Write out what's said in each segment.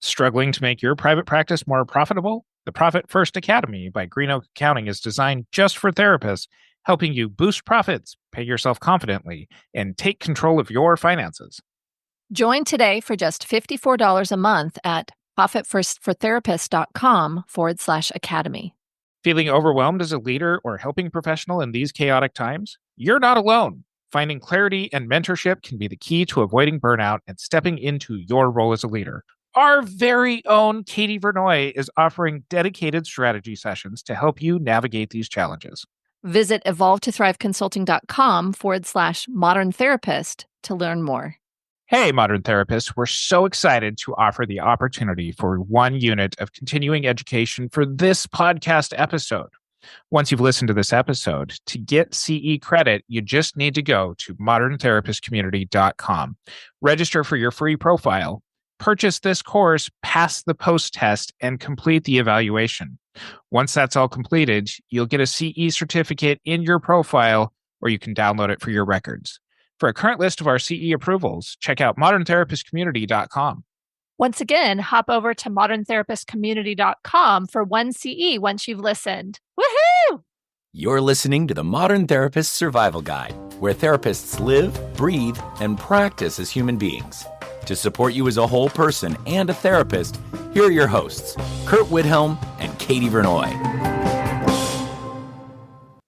Struggling to make your private practice more profitable? The Profit First Academy by Green Oak Accounting is designed just for therapists, helping you boost profits, pay yourself confidently, and take control of your finances. Join today for just $54 a month at profitfirstfortherapists.com/academy. Feeling overwhelmed as a leader or helping professional in these chaotic times? You're not alone. Finding clarity and mentorship can be the key to avoiding burnout and stepping into your role as a leader. Our very own Katie Vernoy is offering dedicated strategy sessions to help you navigate these challenges. Visit evolvetotthriveconsulting.com/modern therapist to learn more. Hey, Modern Therapists, we're so excited to offer the opportunity for 1 unit of continuing education for this podcast episode. Once you've listened to this episode, to get CE credit, you just need to go to moderntherapistcommunity.com, register for your free profile, purchase this course, pass the post test, and complete the evaluation. Once that's all completed, you'll get a CE certificate in your profile, or you can download it for your records. For a current list of our CE approvals, check out moderntherapistcommunity.com. Once again, hop over to moderntherapistcommunity.com for 1 CE once you've listened. Woohoo! You're listening to the Modern Therapist Survival Guide, where therapists live, breathe, and practice as human beings. To support you as a whole person and a therapist, here are your hosts, Curt Widhelm and Katie Vernoy.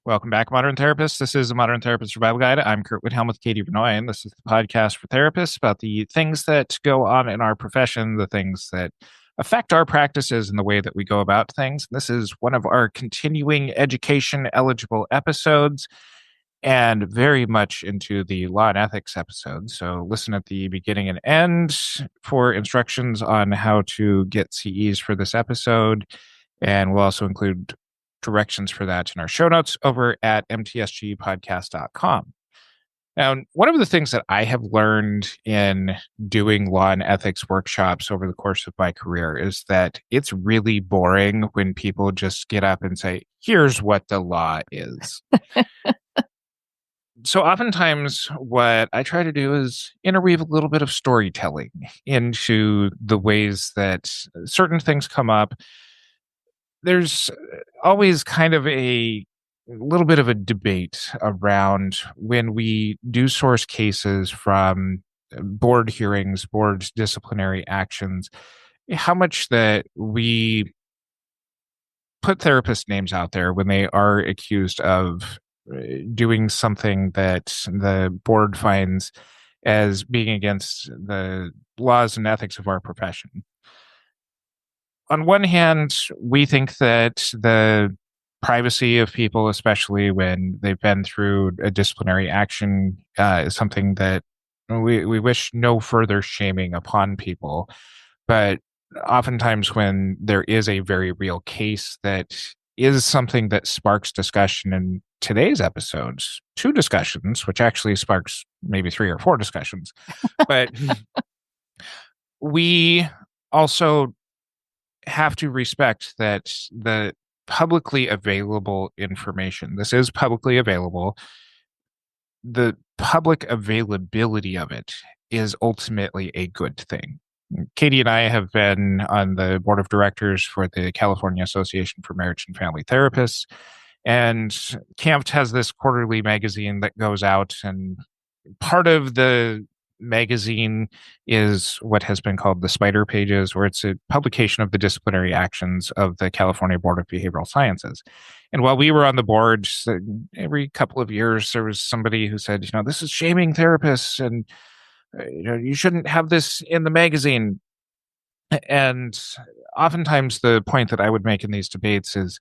Welcome back, Modern Therapists. This is the Modern Therapist Survival Guide. I'm Curt Widhelm with Katie Vernoy, and this is the podcast for therapists about the things that go on in our profession, the things that affect our practices and the way that we go about things. This is one of our continuing education-eligible episodes and very much into the law and ethics episode. So listen at the beginning and end for instructions on how to get CEs for this episode, and we'll also include directions for that in our show notes over at mtsgpodcast.com. Now, one of the things that I have learned in doing law and ethics workshops over the course of my career is that it's really boring when people just get up and say, here's what the law is. So oftentimes what I try to do is interweave a little bit of storytelling into the ways that certain things come up. There's always kind of a little bit of a debate around when we do source cases from board hearings, board disciplinary actions, how much that we put therapist names out there when they are accused of doing something that the board finds as being against the laws and ethics of our profession. On one hand, we think that the privacy of people, especially when they've been through a disciplinary action, is something that we wish no further shaming upon people. But oftentimes when there is a very real case that is something that sparks discussion, in today's episodes, 2 discussions, which actually sparks maybe 3 or 4 discussions. But we also have to respect that the publicly available information, this is publicly available, the public availability of it is ultimately a good thing. Katie and I have been on the board of directors for the California Association for Marriage and Family Therapists, and CAMFT has this quarterly magazine that goes out, and part of the magazine is what has been called the Spider Pages, where it's a publication of the disciplinary actions of the California Board of Behavioral Sciences. And while we were on the board, every couple of years, there was somebody who said, this is shaming therapists, and you shouldn't have this in the magazine. And oftentimes the point that I would make in these debates is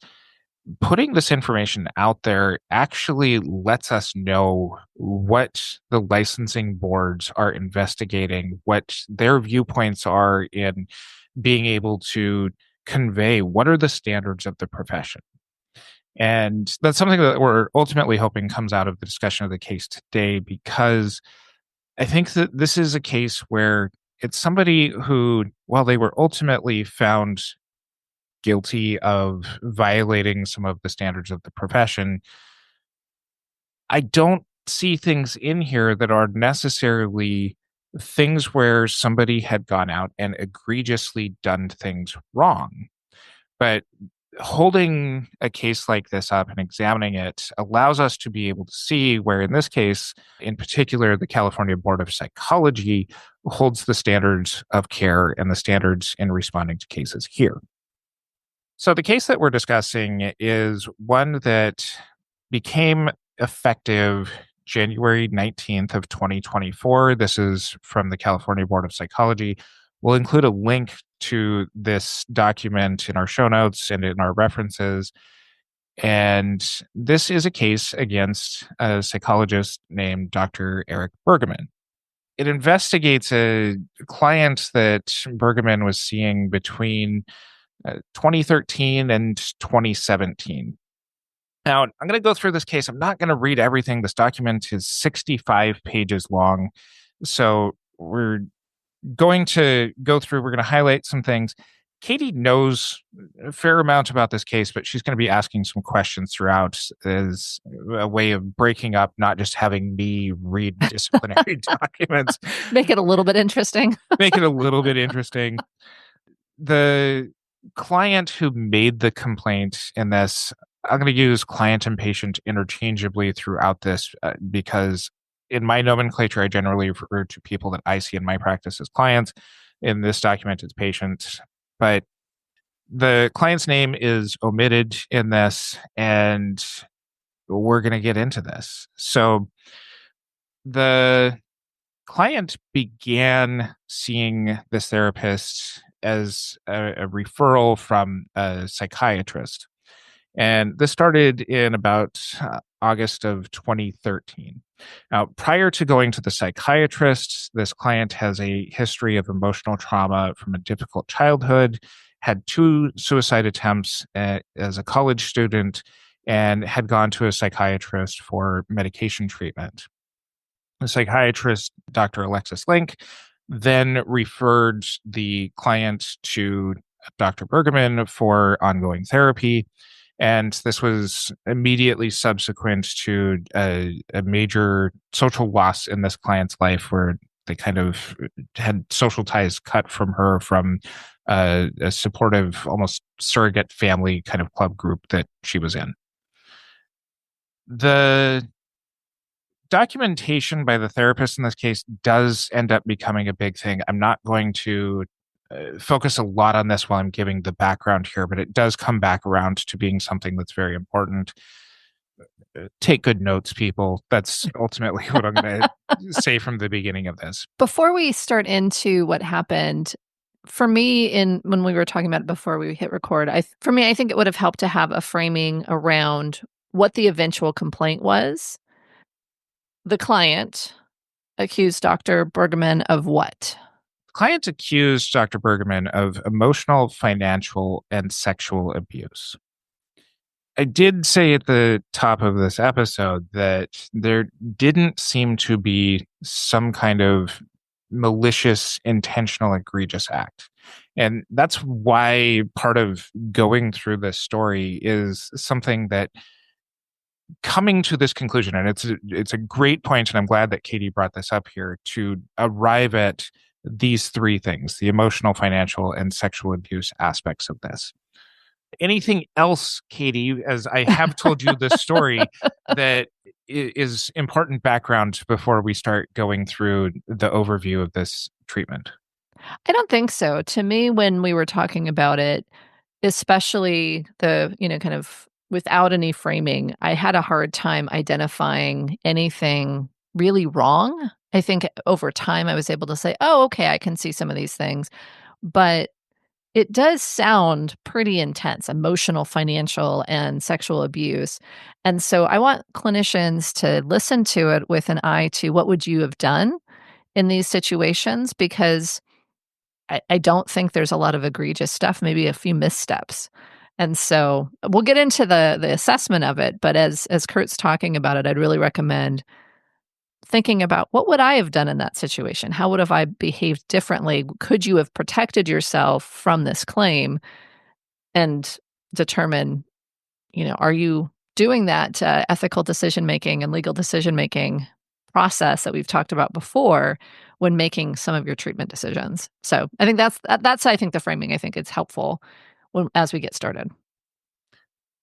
putting this information out there actually lets us know what the licensing boards are investigating, what their viewpoints are in being able to convey what are the standards of the profession. And that's something that we're ultimately hoping comes out of the discussion of the case today, because I think that this is a case where it's somebody who, while they were ultimately found guilty of violating some of the standards of the profession, I don't see things in here that are necessarily things where somebody had gone out and egregiously done things wrong. But holding a case like this up and examining it allows us to be able to see where, in this case, in particular, the California Board of Psychology holds the standards of care and the standards in responding to cases here. So the case that we're discussing is one that became effective January 19th of 2024. This is from the California Board of Psychology. We'll include a link to this document in our show notes and in our references. And this is a case against a psychologist named Dr. Eric Bergeman. It investigates a client that Bergeman was seeing between 2013 and 2017. Now, I'm going to go through this case. I'm not going to read everything. This document is 65 pages long. So we're going to go through, we're going to highlight some things. Katie knows a fair amount about this case, but she's going to be asking some questions throughout as a way of breaking up, not just having me read disciplinary documents. Make it a little bit interesting. Make it a little bit interesting. The client who made the complaint in this, I'm going to use client and patient interchangeably throughout this because in my nomenclature, I generally refer to people that I see in my practice as clients. In this document, it's patients. But the client's name is omitted in this, and we're going to get into this. So the client began seeing this therapist as a referral from a psychiatrist. And this started in about August of 2013. Now, prior to going to the psychiatrist, this client has a history of emotional trauma from a difficult childhood, had 2 suicide attempts as a college student, and had gone to a psychiatrist for medication treatment. The psychiatrist, Dr. Alexis Link, then referred the client to Dr. Bergeman for ongoing therapy. And this was immediately subsequent to a major social loss in this client's life where they kind of had social ties cut from her from a supportive, almost surrogate family kind of club group that she was in. The documentation by the therapist in this case does end up becoming a big thing. I'm not going to focus a lot on this while I'm giving the background here, but it does come back around to being something that's very important. Take good notes, people. That's ultimately what I'm going to say from the beginning of this. Before we start into what happened, for me, when we were talking about it before we hit record, I think it would have helped to have a framing around what the eventual complaint was. The client accused Dr. Bergeman of what? Client accused Dr. Bergeman of emotional, financial, and sexual abuse. I did say at the top of this episode that there didn't seem to be some kind of malicious, intentional, egregious act. And that's why part of going through this story is something that coming to this conclusion, and it's a great point, and I'm glad that Katie brought this up here, to arrive at these 3 things: the emotional, financial, and sexual abuse aspects of this. Anything else, Katie, as I have told you this story, that is important background before we start going through the overview of this treatment? I don't think so. To me, when we were talking about it, especially the, kind of without any framing, I had a hard time identifying anything really wrong. I think over time I was able to say, oh, okay, I can see some of these things. But it does sound pretty intense: emotional, financial, and sexual abuse. And so I want clinicians to listen to it with an eye to what would you have done in these situations, because I don't think there's a lot of egregious stuff, maybe a few missteps. And so we'll get into the assessment of it, but as Curt's talking about it, I'd really recommend thinking about, what would I have done in that situation? How would have I behaved differently? Could you have protected yourself from this claim? And determine, are you doing that ethical decision-making and legal decision-making process that we've talked about before when making some of your treatment decisions. So I think that's I think the framing. I think it's helpful as we get started.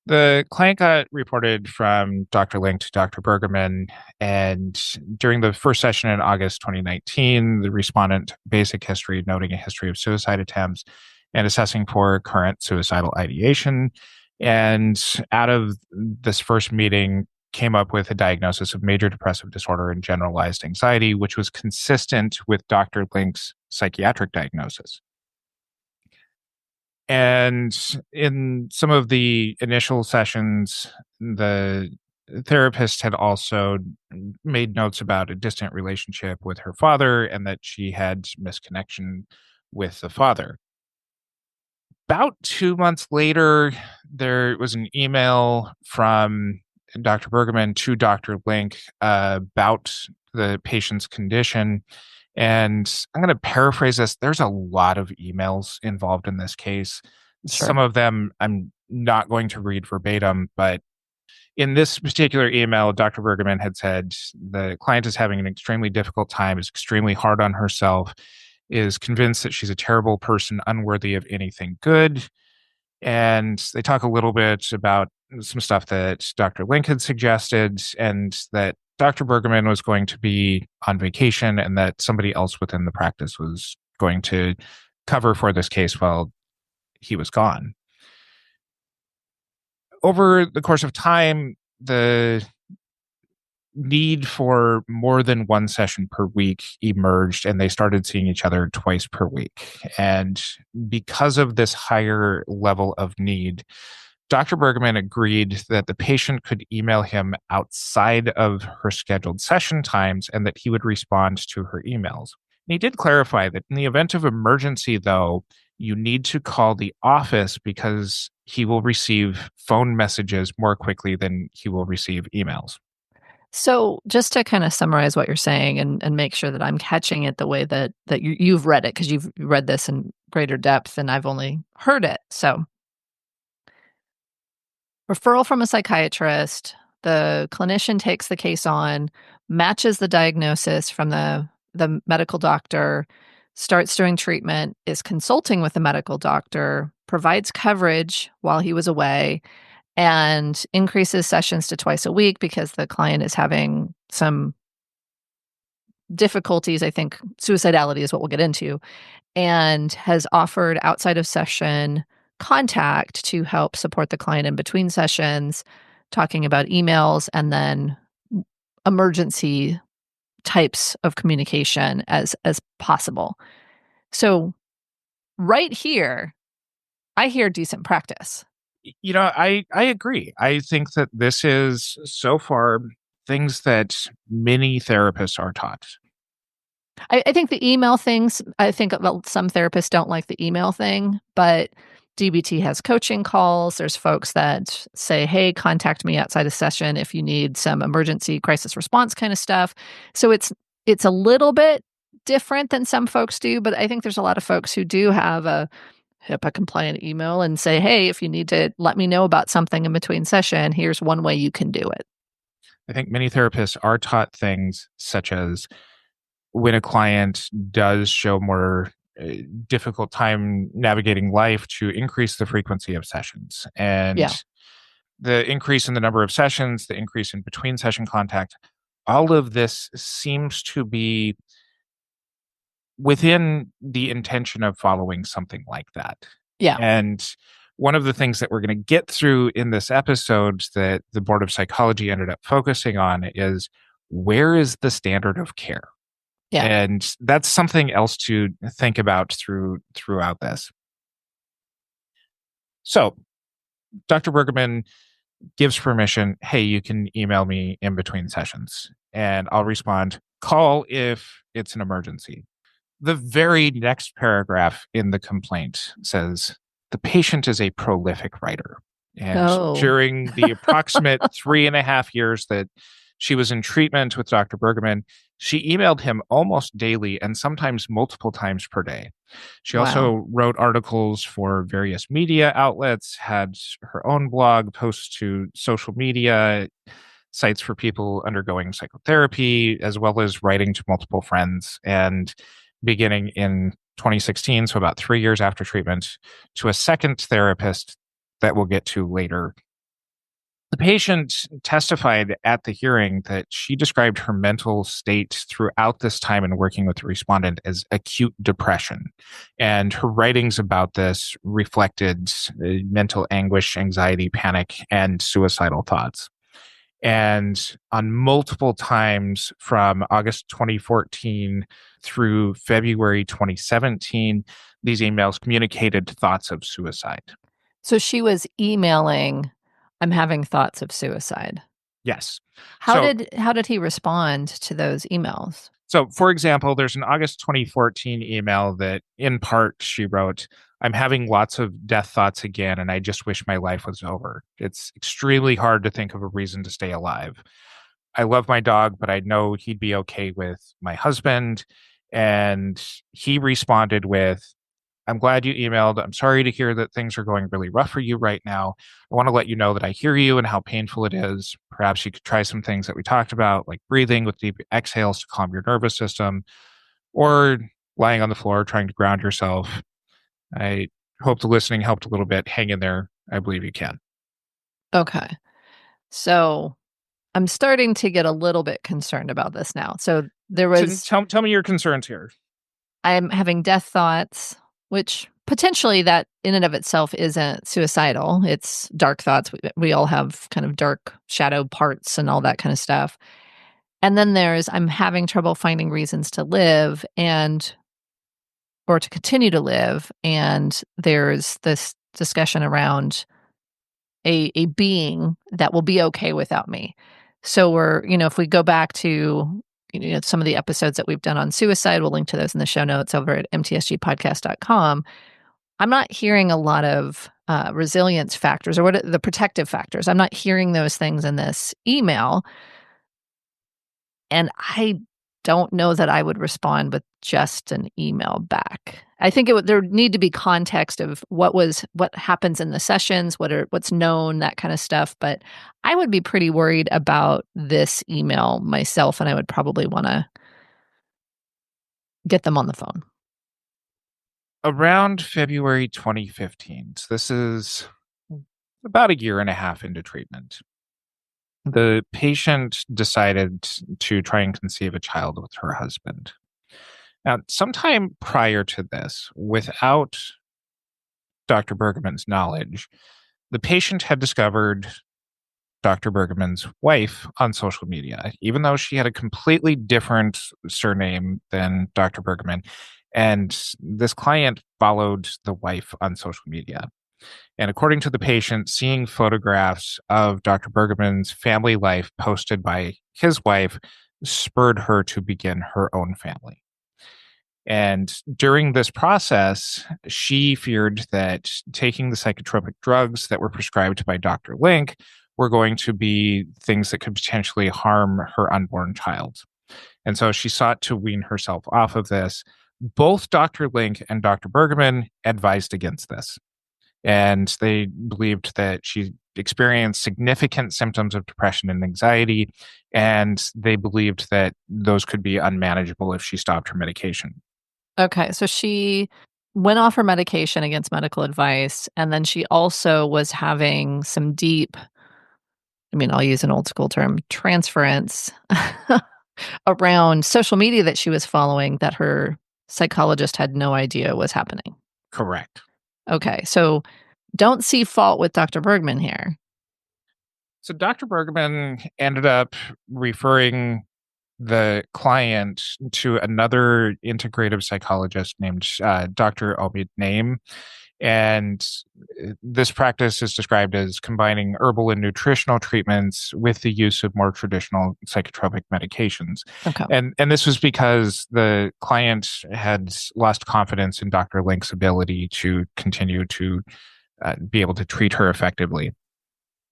The client got reported from Dr. Link to Dr. Bergeman, and during the first session in August 2019, the respondent basic history, noting a history of suicide attempts and assessing for current suicidal ideation. And out of this first meeting, came up with a diagnosis of major depressive disorder and generalized anxiety, which was consistent with Dr. Link's psychiatric diagnosis. And in some of the initial sessions, the therapist had also made notes about a distant relationship with her father and that she had misconnection with the father. About 2 months later, there was an email from Dr. Bergeman to Dr. Link about the patient's condition. And I'm going to paraphrase this. There's a lot of emails involved in this case. Sure. Some of them I'm not going to read verbatim, but in this particular email, Dr. Bergeman had said the client is having an extremely difficult time, is extremely hard on herself, is convinced that she's a terrible person, unworthy of anything good. And they talk a little bit about some stuff that Dr. Link had suggested, and that Dr. Bergeman was going to be on vacation and that somebody else within the practice was going to cover for this case while he was gone. Over the course of time, the need for more than one session per week emerged, and they started seeing each other twice per week. And because of this higher level of need, Dr. Bergeman agreed that the patient could email him outside of her scheduled session times and that he would respond to her emails. And he did clarify that in the event of emergency, though, you need to call the office because he will receive phone messages more quickly than he will receive emails. So just to kind of summarize what you're saying and make sure that I'm catching it the way that you've read it, because you've read this in greater depth and I've only heard it. So referral from a psychiatrist, the clinician takes the case on, matches the diagnosis from the medical doctor, starts doing treatment, is consulting with the medical doctor, provides coverage while he was away, and increases sessions to twice a week because the client is having some difficulties. I think suicidality is what we'll get into, and has offered outside of session contact to help support the client in between sessions, talking about emails and then emergency types of communication as possible. So right here, I hear decent practice. I agree. I think that this is so far things that many therapists are taught. I think the email things, I think some therapists don't like the email thing, but DBT has coaching calls. There's folks that say, hey, contact me outside a session if you need some emergency crisis response kind of stuff. So it's a little bit different than some folks do, but I think there's a lot of folks who do have a HIPAA compliant email and say, hey, if you need to let me know about something in between session, here's one way you can do it. I think many therapists are taught things such as when a client does show more difficult time navigating life, to increase the frequency of sessions. And the increase in the number of sessions, the increase in between session contact, all of this seems to be within the intention of following something like that. Yeah. And one of the things that we're going to get through in this episode that the Board of Psychology ended up focusing on is, where is the standard of care? Yeah. And that's something else to think about throughout this. So Dr. Bergeman gives permission. Hey, you can email me in between sessions and I'll respond. Call if it's an emergency. The very next paragraph in the complaint says, the patient is a prolific writer. And during the approximate 3.5 years that she was in treatment with Dr. Bergeman, she emailed him almost daily and sometimes multiple times per day. She also wrote articles for various media outlets, had her own blog, posts to social media, sites for people undergoing psychotherapy, as well as writing to multiple friends. And beginning in 2016, so about 3 years after treatment, to a second therapist that we'll get to later. The patient testified at the hearing that she described her mental state throughout this time in working with the respondent as acute depression. And her writings about this reflected mental anguish, anxiety, panic, and suicidal thoughts. And on multiple times from August 2014 through February 2017, these emails communicated thoughts of suicide. So she was emailing, "I'm having thoughts of suicide." Yes. How did he respond to those emails? So, for example, there's an August 2014 email that in part she wrote, "I'm having lots of death thoughts again, and I just wish my life was over. It's extremely hard to think of a reason to stay alive. I love my dog, but I know he'd be okay with my husband." And he responded with, "I'm glad you emailed. I'm sorry to hear that things are going really rough for you right now. I want to let you know that I hear you and how painful it is. Perhaps you could try some things that we talked about, like breathing with deep exhales to calm your nervous system, or lying on the floor trying to ground yourself. I hope the listening helped a little bit. Hang in there. I believe you can." Okay. So I'm starting to get a little bit concerned about this now. So there was, Tell me your concerns here. I'm having death thoughts, which potentially that in and of itself isn't suicidal. It's dark thoughts. We all have kind of dark shadow parts and all that kind of stuff. And then there's, I'm having trouble finding reasons to live or to continue to live. And there's this discussion around a being that will be okay without me. So if we go back to, some of the episodes that we've done on suicide, we'll link to those in the show notes over at mtsgpodcast.com. I'm not hearing a lot of resilience factors or what the protective factors. I'm not hearing those things in this email. And I don't know that I would respond with just an email back. I think there would need to be context of what happens in the sessions, what's known, that kind of stuff. But I would be pretty worried about this email myself, and I would probably want to get them on the phone. Around February 2015, so this is about a year and a half into treatment, the patient decided to try and conceive a child with her husband. Now, sometime prior to this, without Dr. Bergeman's knowledge, the patient had discovered Dr. Bergeman's wife on social media, even though she had a completely different surname than Dr. Bergeman. And this client followed the wife on social media. And according to the patient, seeing photographs of Dr. Bergeman's family life posted by his wife spurred her to begin her own family. And during this process, she feared that taking the psychotropic drugs that were prescribed by Dr. Link were going to be things that could potentially harm her unborn child. And so she sought to wean herself off of this. Both Dr. Link and Dr. Bergeman advised against this. And they believed that she experienced significant symptoms of depression and anxiety, and they believed that those could be unmanageable if she stopped her medication. Okay, so she went off her medication against medical advice, and then she also was having some deep, I'll use an old school term, transference around social media that she was following that her psychologist had no idea was happening. Correct. Okay, so don't see fault with Dr. Bergman here. So Dr. Bergeman ended up referring the client to another integrative psychologist named Dr. Omid Naim. And this practice is described as combining herbal and nutritional treatments with the use of more traditional psychotropic medications. Okay. And this was because the client had lost confidence in Dr. Link's ability to continue to be able to treat her effectively.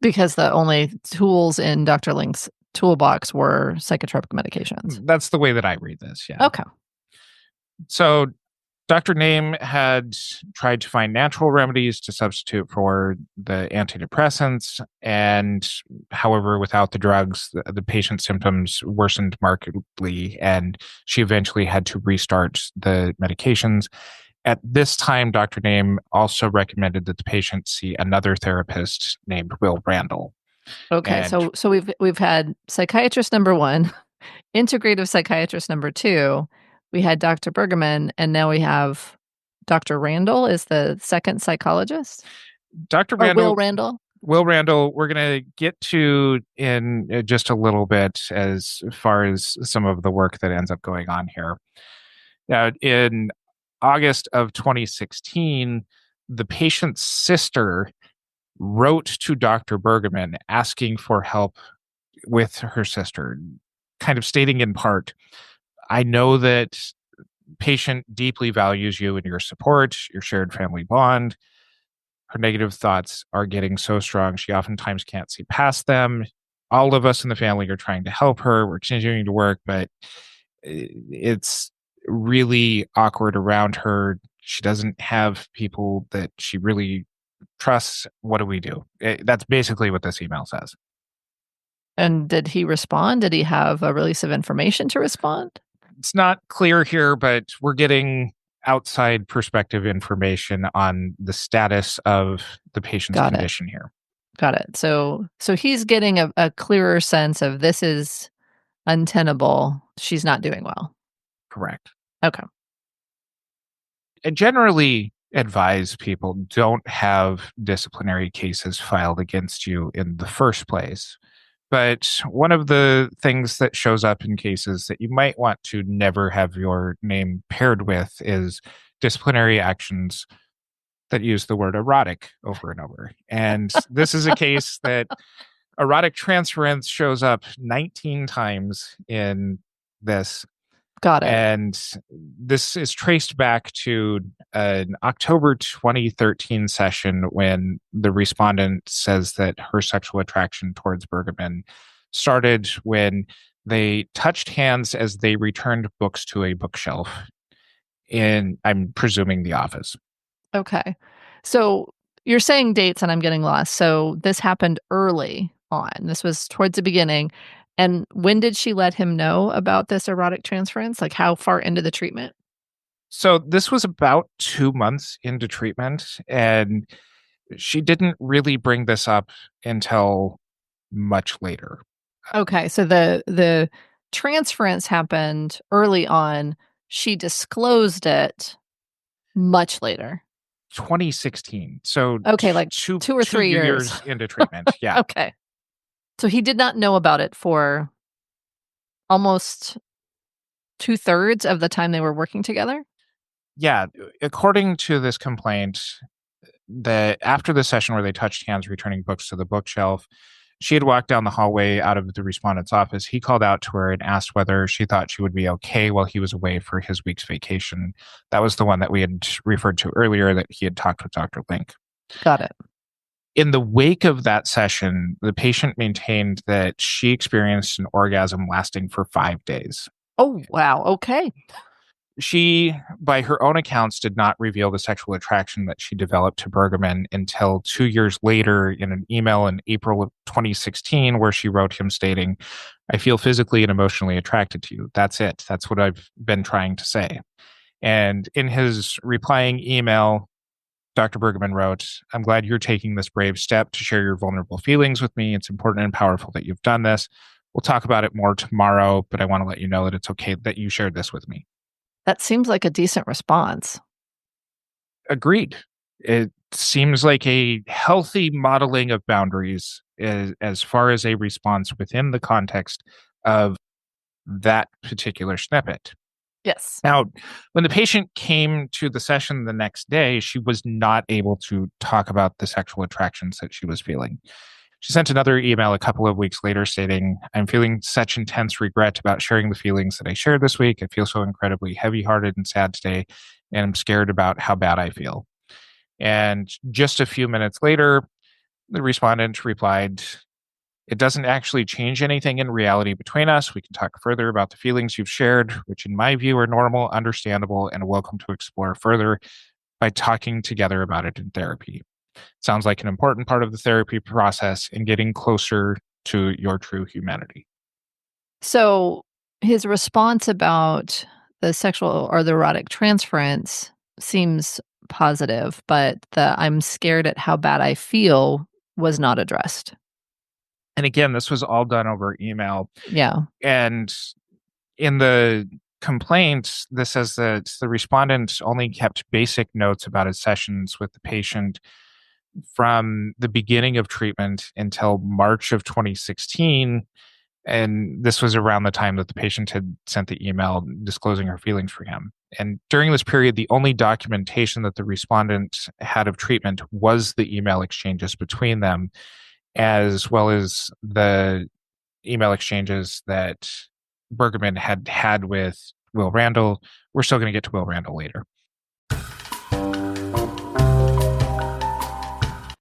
Because the only tools in Dr. Link's toolbox were psychotropic medications. That's the way that I read this, yeah. Okay. So Dr. Name had tried to find natural remedies to substitute for the antidepressants, and however, without the drugs, the patient's symptoms worsened markedly, and she eventually had to restart the medications. At this time, Dr. Name also recommended that the patient see another therapist named Will Randall. Okay, And so we've had psychiatrist number 1, integrative psychiatrist number 2, we had Dr. Bergeman, and now we have Dr. Randall is the second psychologist? Dr. Or Will Randall, Randall? Will Randall, we're going to get to in just a little bit as far as some of the work that ends up going on here. Now, in August of 2016, the patient's sister wrote to Dr. Bergeman asking for help with her sister, kind of stating in part, I know that patient deeply values you and your support, your shared family bond. Her negative thoughts are getting so strong, she oftentimes can't see past them. All of us in the family are trying to help her. We're continuing to work, but it's really awkward around her. She doesn't have people that she really trusts. What do we do? That's basically what this email says. And did he respond? Did he have a release of information to respond? It's not clear here, but we're getting outside perspective information on the status of the patient's Got it. condition here. Got it. So he's getting a clearer sense of this is untenable. She's not doing well. Correct. Okay. I generally advise people don't have disciplinary cases filed against you in the first place. But one of the things that shows up in cases that you might want to never have your name paired with is disciplinary actions that use the word erotic over and over. And this is a case that erotic transference shows up 19 times in this. Got it. And this is traced back to an October 2013 session when the respondent says that her sexual attraction towards Bergeman started when they touched hands as they returned books to a bookshelf in, I'm presuming, the office. Okay. So you're saying dates and I'm getting lost. So this happened early on. This was towards the beginning. And when did she let him know about this erotic transference? Like how far into the treatment? So this was about 2 months into treatment, and she didn't really bring this up until much later. Okay. So the transference happened early on. She disclosed it much later. 2016. So Okay, like two 2 or 3 years. years into treatment. Yeah. Okay. So he did not know about it for almost 2/3 of the time they were working together? Yeah. According to this complaint, that after the session where they touched hands returning books to the bookshelf, she had walked down the hallway out of the respondent's office. He called out to her and asked whether she thought she would be okay while he was away for his week's vacation. That was the one that we had referred to earlier, that he had talked with Dr. Link. Got it. In the wake of that session, the patient maintained that she experienced an orgasm lasting for 5 days. Oh, wow. Okay. She, by her own accounts, did not reveal the sexual attraction that she developed to Bergeman until 2 years later in an email in April of 2016, where she wrote him stating, I feel physically and emotionally attracted to you. That's it. That's what I've been trying to say. And in his replying email, Dr. Bergeman wrote, I'm glad you're taking this brave step to share your vulnerable feelings with me. It's important and powerful that you've done this. We'll talk about it more tomorrow, but I want to let you know that it's okay that you shared this with me. That seems like a decent response. Agreed. It seems like a healthy modeling of boundaries as far as a response within the context of that particular snippet. Yes. Now, when the patient came to the session the next day, she was not able to talk about the sexual attractions that she was feeling. She sent another email a couple of weeks later stating, I'm feeling such intense regret about sharing the feelings that I shared this week. I feel so incredibly heavy-hearted and sad today, and I'm scared about how bad I feel. And just a few minutes later, the respondent replied, It doesn't actually change anything in reality between us. We can talk further about the feelings you've shared, which in my view are normal, understandable, and welcome to explore further by talking together about it in therapy. Sounds like an important part of the therapy process in getting closer to your true humanity. So his response about the sexual or the erotic transference seems positive, but the "I'm scared at how bad I feel" was not addressed. And again, this was all done over email. Yeah. And in the complaint, this says that the respondent only kept basic notes about his sessions with the patient from the beginning of treatment until March of 2016. And this was around the time that the patient had sent the email disclosing her feelings for him. And during this period, the only documentation that the respondent had of treatment was the email exchanges between them, as well as the email exchanges that Bergeman had had with Will Randall. We're still going to get to Will Randall later.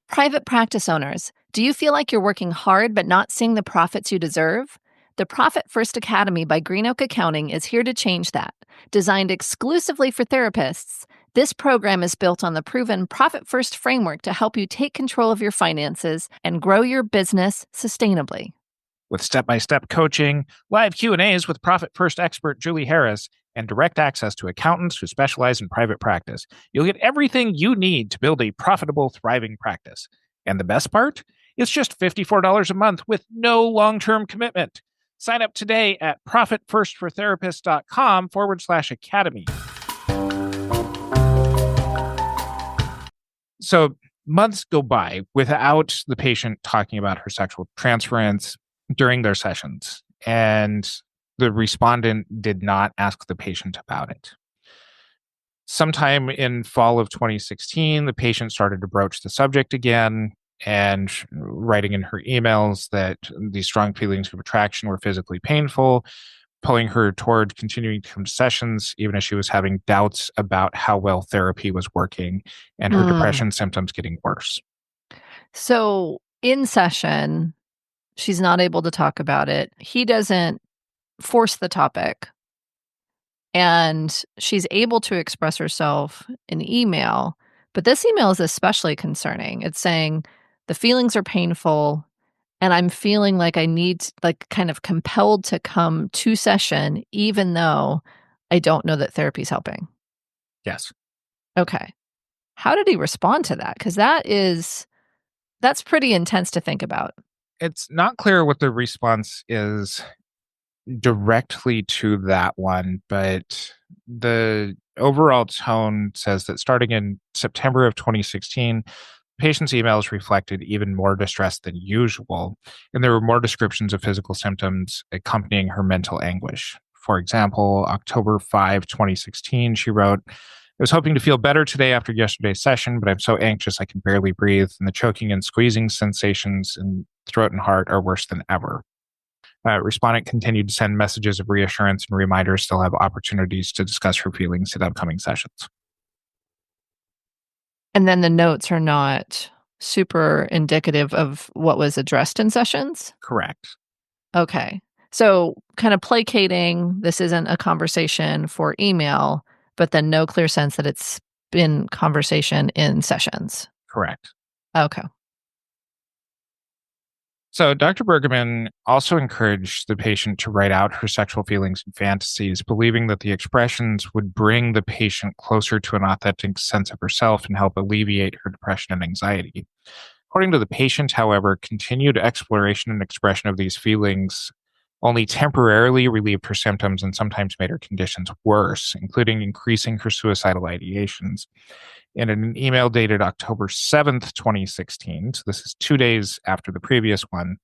Private practice owners, do you feel like you're working hard but not seeing the profits you deserve? The Profit First Academy by Green Oak Accounting is here to change that. Designed exclusively for therapists, this program is built on the proven Profit First framework to help you take control of your finances and grow your business sustainably. With step-by-step coaching, live Q&As with Profit First expert Julie Harris, and direct access to accountants who specialize in private practice, you'll get everything you need to build a profitable, thriving practice. And the best part? It's just $54 a month with no long-term commitment. Sign up today at profitfirstfortherapists.com/academy. So months go by without the patient talking about her sexual transference during their sessions, and the respondent did not ask the patient about it. Sometime in fall of 2016, the patient started to broach the subject again and writing in her emails that these strong feelings of attraction were physically painful, pulling her toward continuing to come to sessions, even as she was having doubts about how well therapy was working and her depression symptoms getting worse. So in session, she's not able to talk about it. He doesn't force the topic. And she's able to express herself in email. But this email is especially concerning. It's saying, the feelings are painful, and I'm feeling like I need, like, kind of compelled to come to session, even though I don't know that therapy's helping. Yes. Okay. How did he respond to that? Because that's pretty intense to think about. It's not clear what the response is directly to that one, but the overall tone says that starting in September of 2016, patient's emails reflected even more distress than usual, and there were more descriptions of physical symptoms accompanying her mental anguish. For example, October 5, 2016, she wrote, "I was hoping to feel better today after yesterday's session, but I'm so anxious I can barely breathe, and the choking and squeezing sensations in throat and heart are worse than ever." Respondent continued to send messages of reassurance and reminders still have opportunities to discuss her feelings at upcoming sessions. And then the notes are not super indicative of what was addressed in sessions? Correct. Okay. So kind of placating, this isn't a conversation for email, but then no clear sense that it's been conversation in sessions. Correct. Okay. So Dr. Bergeman also encouraged the patient to write out her sexual feelings and fantasies, believing that the expressions would bring the patient closer to an authentic sense of herself and help alleviate her depression and anxiety. According to the patient, however, continued exploration and expression of these feelings only temporarily relieved her symptoms and sometimes made her conditions worse, including increasing her suicidal ideations. And in an email dated October 7th, 2016, so this is 2 days after the previous one,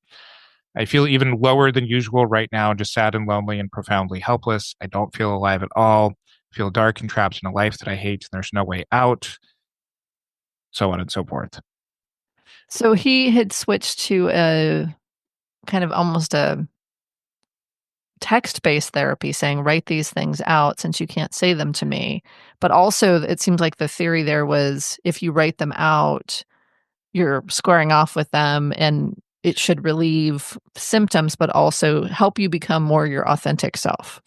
"I feel even lower than usual right now, just sad and lonely and profoundly helpless. I don't feel alive at all. I feel dark and trapped in a life that I hate, and there's no way out," so on and so forth. So he had switched to a kind of almost a text-based therapy saying, write these things out since you can't say them to me. But also it seems like the theory there was if you write them out, you're squaring off with them and it should relieve symptoms, but also help you become more your authentic self.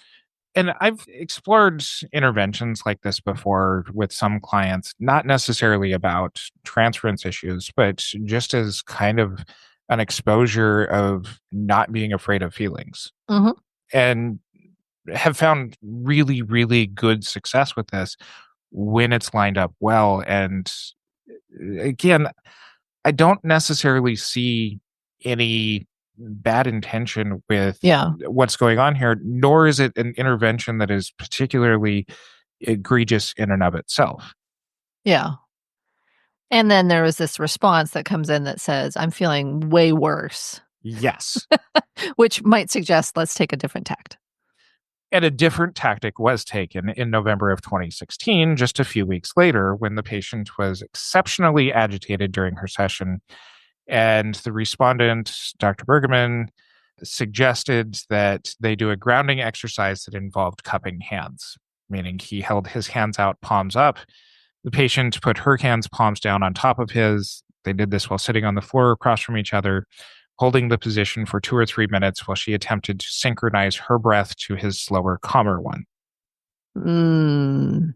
And I've explored interventions like this before with some clients, not necessarily about transference issues, but just as kind of an exposure of not being afraid of feelings. Mhm. And have found really, really good success with this when it's lined up well. And again, I don't necessarily see any bad intention with Yeah. what's going on here, nor is it an intervention that is particularly egregious in and of itself. Yeah. And then there was this response that comes in that says, "I'm feeling way worse," Yes. which might suggest let's take a different tact. And a different tactic was taken in November of 2016, just a few weeks later, when the patient was exceptionally agitated during her session. And the respondent, Dr. Bergeman, suggested that they do a grounding exercise that involved cupping hands, meaning he held his hands out, palms up. The patient put her hands, palms down on top of his. They did this while sitting on the floor across from each other, holding the position for 2 or 3 minutes while she attempted to synchronize her breath to his slower, calmer one. Mm,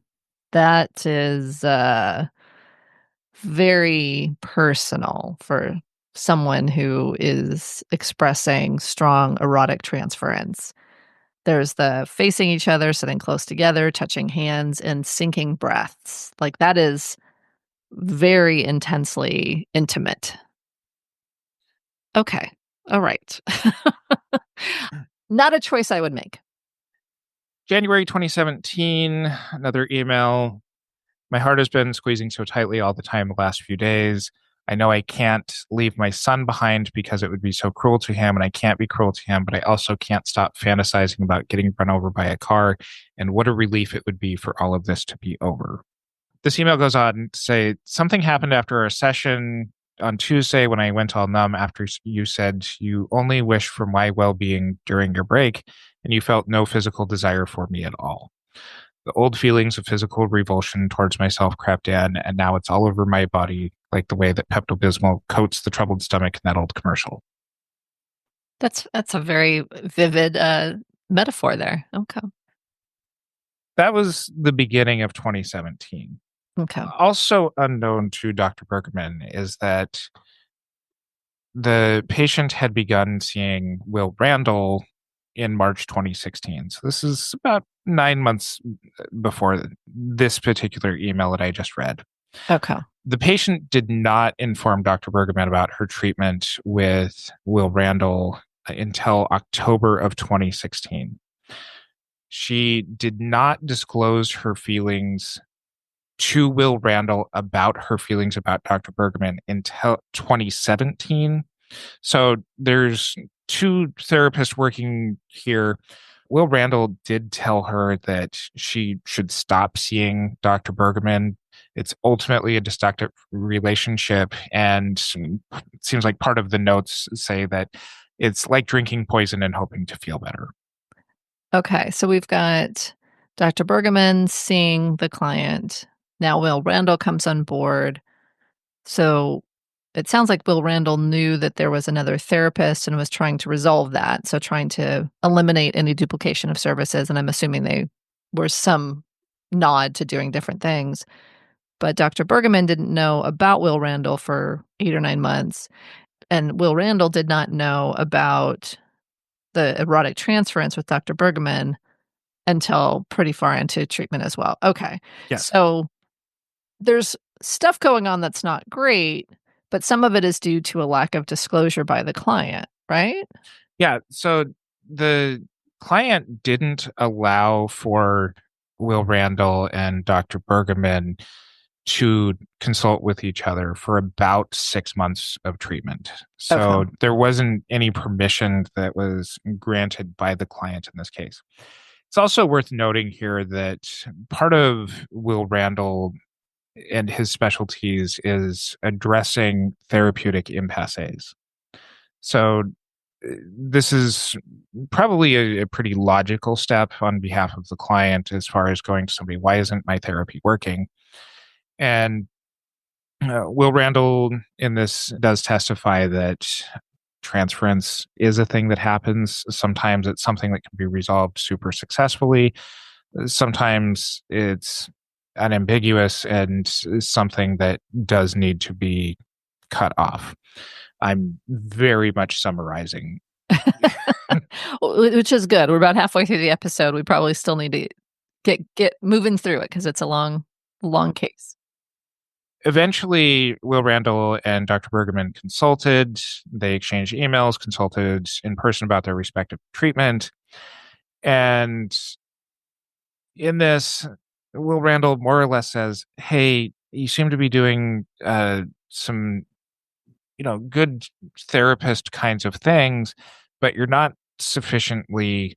that is very personal for someone who is expressing strong erotic transference. There's the facing each other, sitting close together, touching hands, and syncing breaths. Like, that is very intensely intimate. Okay. All right. Not a choice I would make. January 2017, another email. My heart has been squeezing so tightly all the time the last few days. I know I can't leave my son behind because it would be so cruel to him, and I can't be cruel to him, but I also can't stop fantasizing about getting run over by a car, and what a relief it would be for all of this to be over. This email goes on to say, something happened after our session on Tuesday when I went all numb after you said you only wish for my well-being during your break, and you felt no physical desire for me at all. The old feelings of physical revulsion towards myself crept in, and now it's all over my body, like the way that Pepto-Bismol coats the troubled stomach in that old commercial. That's a very vivid metaphor there. Okay. That was the beginning of 2017. Okay. Also unknown to Dr. Bergman is that the patient had begun seeing Will Randall in March 2016. So this is about 9 months before this particular email that I just read. Okay. The patient did not inform Dr. Bergeman about her treatment with Will Randall until October of 2016. She did not disclose her feelings to Will Randall about her feelings about Dr. Bergeman until 2017. So there's two therapists working here. Will Randall did tell her that she should stop seeing Dr. Bergeman. It's ultimately a destructive relationship, and it seems like part of the notes say that it's like drinking poison and hoping to feel better. Okay. So we've got Dr. Bergeman seeing the client. Now Will Randall comes on board. So it sounds like Will Randall knew that there was another therapist and was trying to resolve that. So trying to eliminate any duplication of services. And I'm assuming they were some nod to doing different things. But Dr. Bergeman didn't know about Will Randall for 8 or 9 months. And Will Randall did not know about the erotic transference with Dr. Bergeman until pretty far into treatment as well. Okay. Yes. So there's stuff going on that's not great, but some of it is due to a lack of disclosure by the client, right? Yeah. So the client didn't allow for Will Randall and Dr. Bergeman to consult with each other for about 6 months of treatment. So Okay. there wasn't any permission that was granted by the client in this case. It's also worth noting here that part of Will Randall and his specialties is addressing therapeutic impasses. So this is probably a pretty logical step on behalf of the client as far as going to somebody, why isn't my therapy working? And Will Randall in this does testify that transference is a thing that happens. Sometimes it's something that can be resolved super successfully. Sometimes it's unambiguous and something that does need to be cut off. I'm very much summarizing. Which is good. We're about halfway through the episode. We probably still need to get moving through it because it's a long case. Eventually, Will Randall and Dr. Bergeman consulted. They exchanged emails, consulted in person about their respective treatment. And in this, Will Randall more or less says, hey, you seem to be doing some, good therapist kinds of things, but you're not sufficiently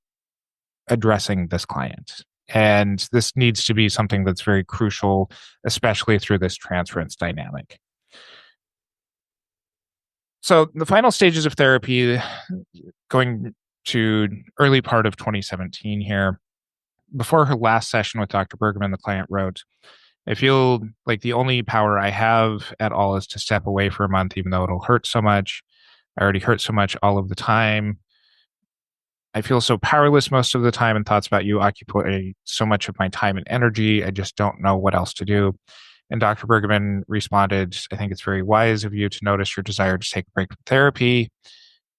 addressing this client. And this needs to be something that's very crucial, especially through this transference dynamic. So the final stages of therapy, going to early part of 2017 here, before her last session with Dr. Bergeman, the client wrote, I feel like the only power I have at all is to step away for a month, even though it'll hurt so much. I already hurt so much all of the time. I feel so powerless most of the time, and thoughts about you occupy so much of my time and energy. I just don't know what else to do. And Dr. Bergeman responded, I think it's very wise of you to notice your desire to take a break from therapy.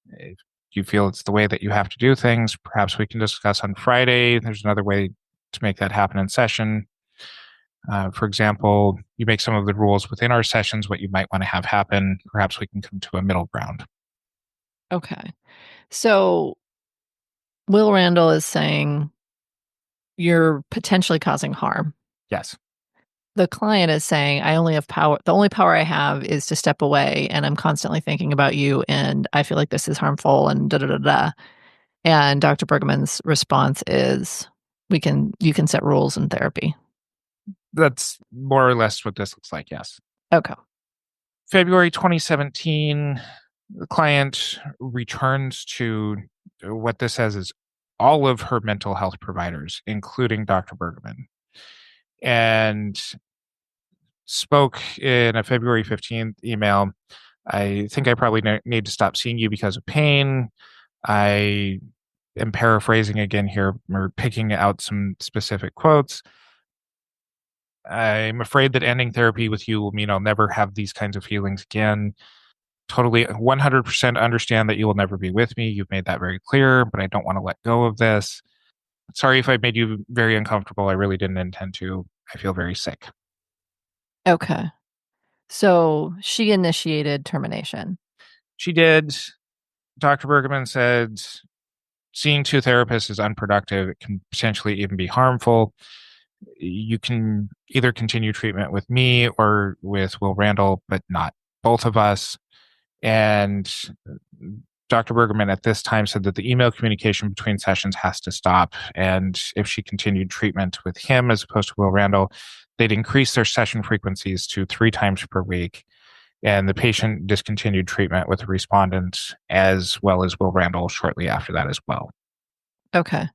If you feel it's the way that you have to do things, perhaps we can discuss on Friday. There's another way to make that happen in session. For example, you make some of the rules within our sessions what you might want to have happen. Perhaps we can come to a middle ground. Okay. So Will Randall is saying you're potentially causing harm. Yes. The client is saying, I only have power. The only power I have is to step away, and I'm constantly thinking about you, and I feel like this is harmful, and da da da da. And Dr. Bergman's response is, you can set rules in therapy. That's more or less what this looks like, yes. Okay. February 2017, the client returns to what this says is all of her mental health providers, including Dr. Bergeman, and spoke in a February 15th email. I think I probably need to stop seeing you because of pain. I am paraphrasing again here, or picking out some specific quotes. I'm afraid that ending therapy with you will mean I'll never have these kinds of feelings again. Totally 100% understand that you will never be with me. You've made that very clear, but I don't want to let go of this. Sorry if I made you very uncomfortable. I really didn't intend to. I feel very sick. Okay. So she initiated termination. She did. Dr. Bergeman said seeing two therapists is unproductive. It can potentially even be harmful. You can either continue treatment with me or with Will Randall, but not both of us. And Dr. Bergeman at this time said that the email communication between sessions has to stop. And if she continued treatment with him as opposed to Will Randall, they'd increase their session frequencies to 3 times per week. And the patient discontinued treatment with the respondent as well as Will Randall shortly after that as well. Okay.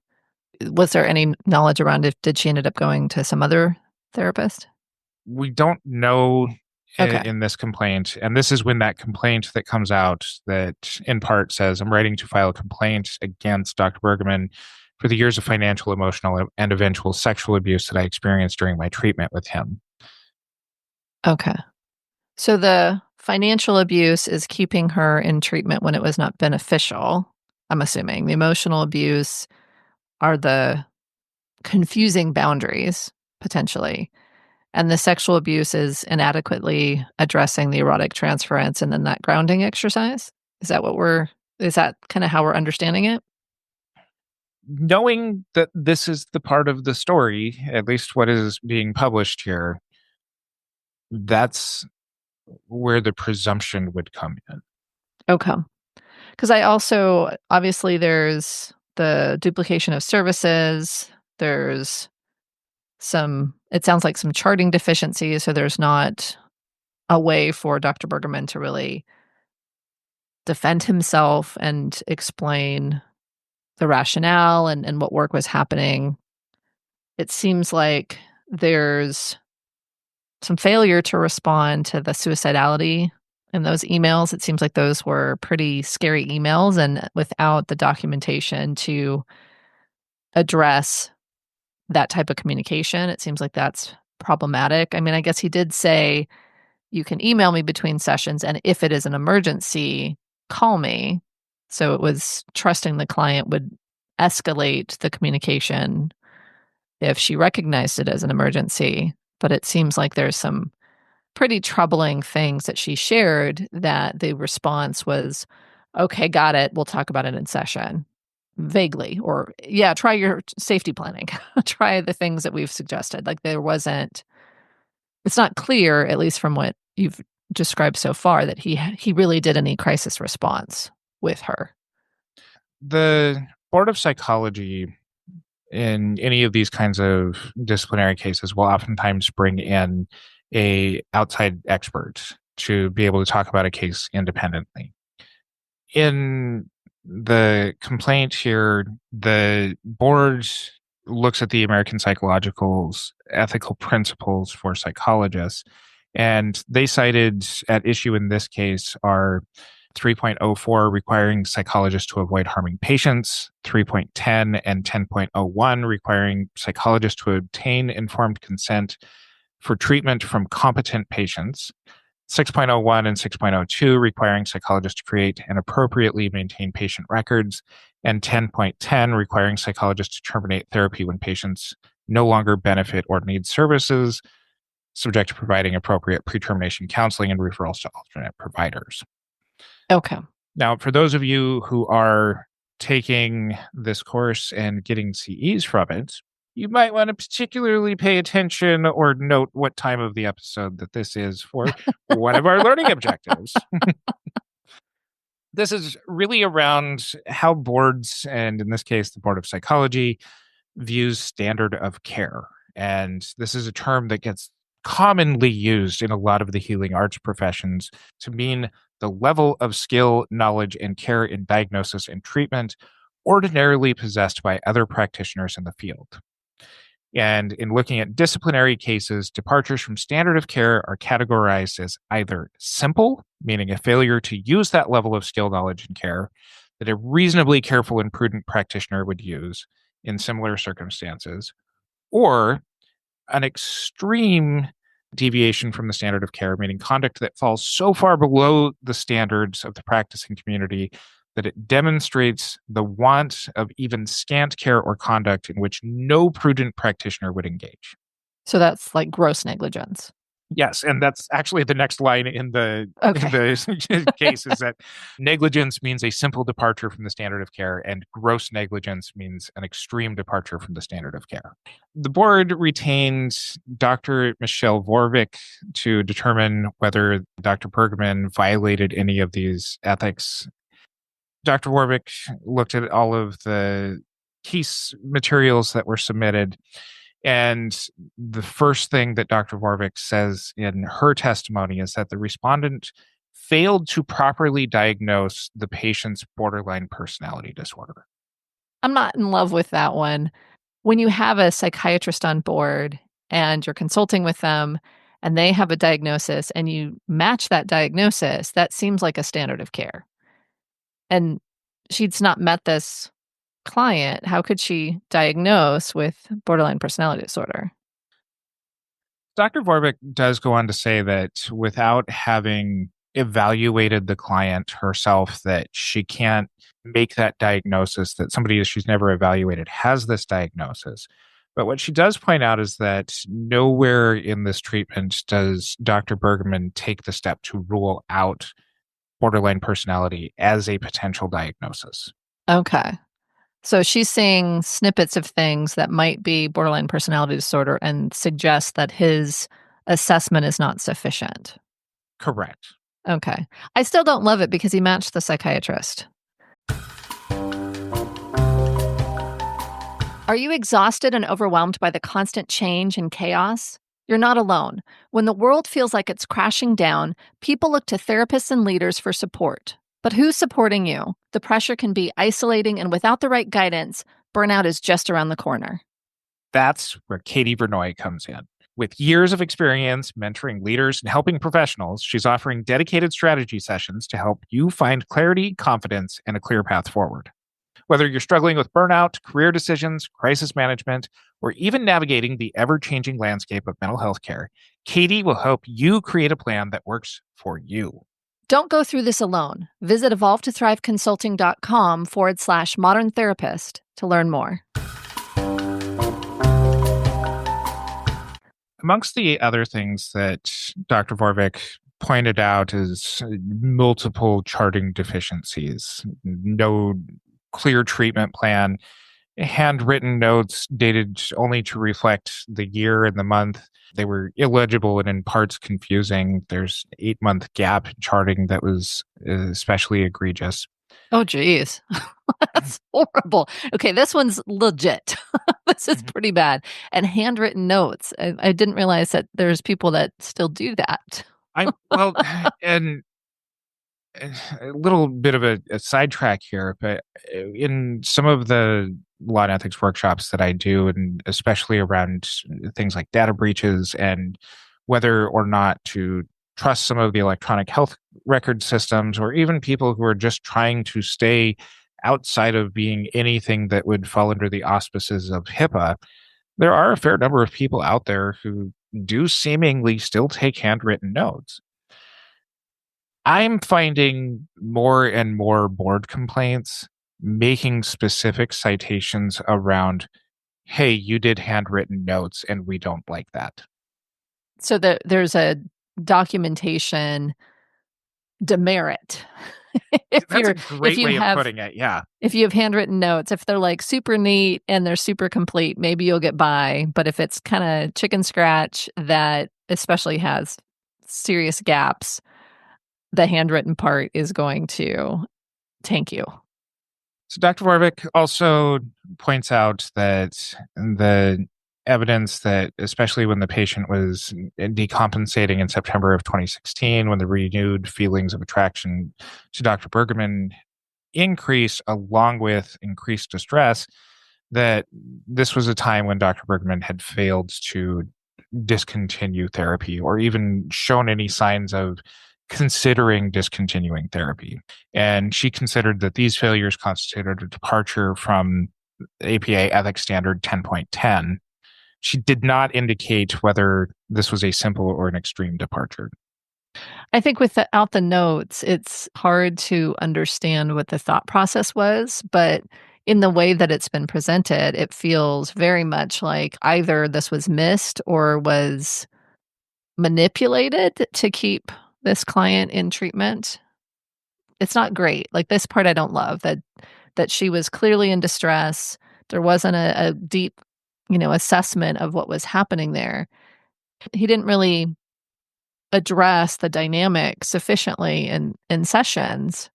Was there any knowledge around if did she ended up going to some other therapist? We don't know Okay. in this complaint. And this is when that complaint that comes out that in part says, I'm writing to file a complaint against Dr. Bergeman for the years of financial, emotional, and eventual sexual abuse that I experienced during my treatment with him. Okay. So the financial abuse is keeping her in treatment when it was not beneficial, I'm assuming. The emotional abuse are the confusing boundaries, potentially. And the sexual abuse is inadequately addressing the erotic transference and then that grounding exercise? Is that kind of how we're understanding it? Knowing that this is the part of the story, at least what is being published here, that's where the presumption would come in. Okay. Because I also, obviously, there's the duplication of services. There's it sounds like some charting deficiencies. So there's not a way for Dr. Bergeman to really defend himself and explain the rationale and what work was happening. It seems like there's some failure to respond to the suicidality And those emails, it seems like those were pretty scary emails, and without the documentation to address that type of communication, it seems like that's problematic. I mean, I guess he did say, "You can email me between sessions, and if it is an emergency, call me." So it was trusting the client would escalate the communication if she recognized it as an emergency. But it seems like there's some pretty troubling things that she shared that the response was, "Okay, got it. We'll talk about it in session." Vaguely, or, "Yeah, try your safety planning. Try the things that we've suggested." Like, it's not clear, at least from what you've described so far, that he really did any crisis response with her. The Board of Psychology in any of these kinds of disciplinary cases will oftentimes bring in a outside expert to be able to talk about a case independently. In the complaint here, the board looks at the American Psychological's ethical principles for psychologists, and they cited at issue in this case are 3.04 requiring psychologists to avoid harming patients, 3.10 and 10.01 requiring psychologists to obtain informed consent for treatment from competent patients, 6.01 and 6.02 requiring psychologists to create and appropriately maintain patient records, and 10.10 requiring psychologists to terminate therapy when patients no longer benefit or need services, subject to providing appropriate pre-termination counseling and referrals to alternate providers. Okay. Now, for those of you who are taking this course and getting CEs from it, you might want to particularly pay attention or note what time of the episode that this is for one of our learning objectives. This is really around how boards, and in this case, the Board of Psychology, views standard of care. And this is a term that gets commonly used in a lot of the healing arts professions to mean the level of skill, knowledge, and care in diagnosis and treatment ordinarily possessed by other practitioners in the field. And in looking at disciplinary cases, departures from standard of care are categorized as either simple, meaning a failure to use that level of skill, knowledge, and care that a reasonably careful and prudent practitioner would use in similar circumstances, or an extreme deviation from the standard of care, meaning conduct that falls so far below the standards of the practicing community that it demonstrates the want of even scant care or conduct in which no prudent practitioner would engage. So that's like gross negligence. Yes, and that's actually the next line in the case is that negligence means a simple departure from the standard of care, and gross negligence means an extreme departure from the standard of care. The board retained Dr. Michelle Vorvik to determine whether Dr. Bergeman violated any of these ethics. Dr. Vorvik looked at all of the case materials that were submitted. And the first thing that Dr. Vorvik says in her testimony is that the respondent failed to properly diagnose the patient's borderline personality disorder. I'm not in love with that one. When you have a psychiatrist on board and you're consulting with them and they have a diagnosis and you match that diagnosis, that seems like a standard of care. And she's not met this client. How could she diagnose with borderline personality disorder? Dr. Vorvik does go on to say that without having evaluated the client herself, that she can't make that diagnosis, that somebody that she's never evaluated has this diagnosis. But what she does point out is that nowhere in this treatment does Dr. Bergeman take the step to rule out borderline personality as a potential diagnosis. Okay. So she's seeing snippets of things that might be borderline personality disorder and suggests that his assessment is not sufficient. Correct. Okay. I still don't love it because he matched the psychiatrist. Are you exhausted and overwhelmed by the constant change and chaos? You're not alone. When the world feels like it's crashing down, people look to therapists and leaders for support. But who's supporting you? The pressure can be isolating, and without the right guidance, burnout is just around the corner. That's where Katie Vernoy comes in. With years of experience mentoring leaders and helping professionals, she's offering dedicated strategy sessions to help you find clarity, confidence, and a clear path forward. Whether you're struggling with burnout, career decisions, crisis management, or even navigating the ever-changing landscape of mental health care, Katie will help you create a plan that works for you. Don't go through this alone. Visit evolvetotthriveconsulting.com/modern therapist to learn more. Amongst the other things that Dr. Vorvik pointed out is multiple charting deficiencies, no clear treatment plan, handwritten notes dated only to reflect the year and the month. They were illegible and in parts confusing. There's an 8-month gap in charting that was especially egregious. Oh, geez. That's horrible. Okay, this one's legit. This is pretty bad. And handwritten notes. I didn't realize that there's people that still do that. Well, and a little bit of a sidetrack here, but in some of the law and ethics workshops that I do, and especially around things like data breaches and whether or not to trust some of the electronic health record systems, or even people who are just trying to stay outside of being anything that would fall under the auspices of HIPAA, there are a fair number of people out there who do seemingly still take handwritten notes. I'm finding more and more board complaints making specific citations around, hey, you did handwritten notes and we don't like that. So there's a documentation demerit. That's a great way of putting it. Yeah. If you have handwritten notes, if they're like super neat and they're super complete, maybe you'll get by. But if it's kind of chicken scratch that especially has serious gaps, the handwritten part is going to tank you. So Dr. Warwick also points out that the evidence that, especially when the patient was decompensating in September of 2016, when the renewed feelings of attraction to Dr. Bergeman increased along with increased distress, that this was a time when Dr. Bergeman had failed to discontinue therapy or even shown any signs of considering discontinuing therapy. And she considered that these failures constituted a departure from APA Ethics Standard 10.10. She did not indicate whether this was a simple or an extreme departure. I think without the notes, it's hard to understand what the thought process was, but in the way that it's been presented, it feels very much like either this was missed or was manipulated to keep this client in treatment. It's not great. Like, this part I don't love, that she was clearly in distress. There wasn't a deep, assessment of what was happening there. He didn't really address the dynamic sufficiently in sessions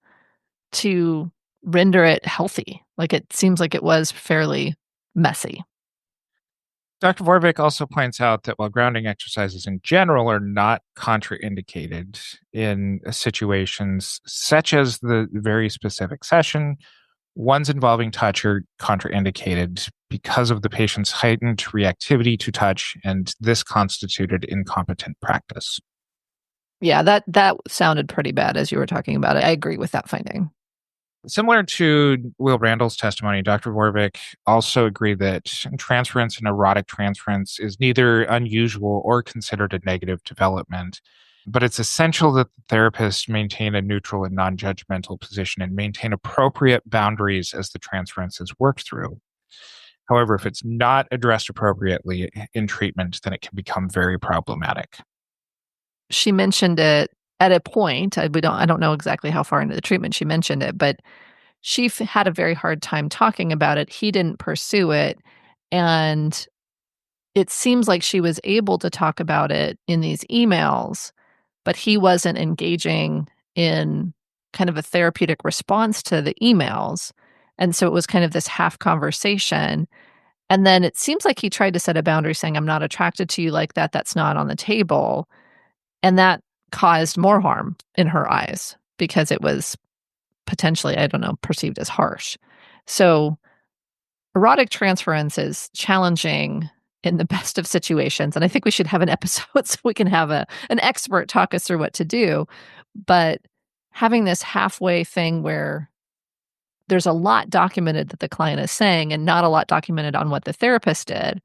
to render it healthy. Like, it seems like it was fairly messy. Dr. Vorvik also points out that while grounding exercises in general are not contraindicated in situations such as the very specific session, ones involving touch are contraindicated because of the patient's heightened reactivity to touch, and this constituted incompetent practice. Yeah, that sounded pretty bad as you were talking about it. I agree with that finding. Similar to Will Randall's testimony, Dr. Vorvik also agreed that transference and erotic transference is neither unusual or considered a negative development, but it's essential that the therapist maintain a neutral and non-judgmental position and maintain appropriate boundaries as the transference is worked through. However, if it's not addressed appropriately in treatment, then it can become very problematic. She mentioned it at a point. I don't know exactly how far into the treatment she mentioned it, but she had a very hard time talking about it. He didn't pursue it, and it seems like she was able to talk about it in these emails, but he wasn't engaging in kind of a therapeutic response to the emails. And so it was kind of this half conversation. And then it seems like he tried to set a boundary saying, I'm not attracted to you like that. That's not on the table. And that caused more harm in her eyes because it was potentially, perceived as harsh. So erotic transference is challenging in the best of situations. And I think we should have an episode so we can have an expert talk us through what to do. But having this halfway thing where there's a lot documented that the client is saying and not a lot documented on what the therapist did,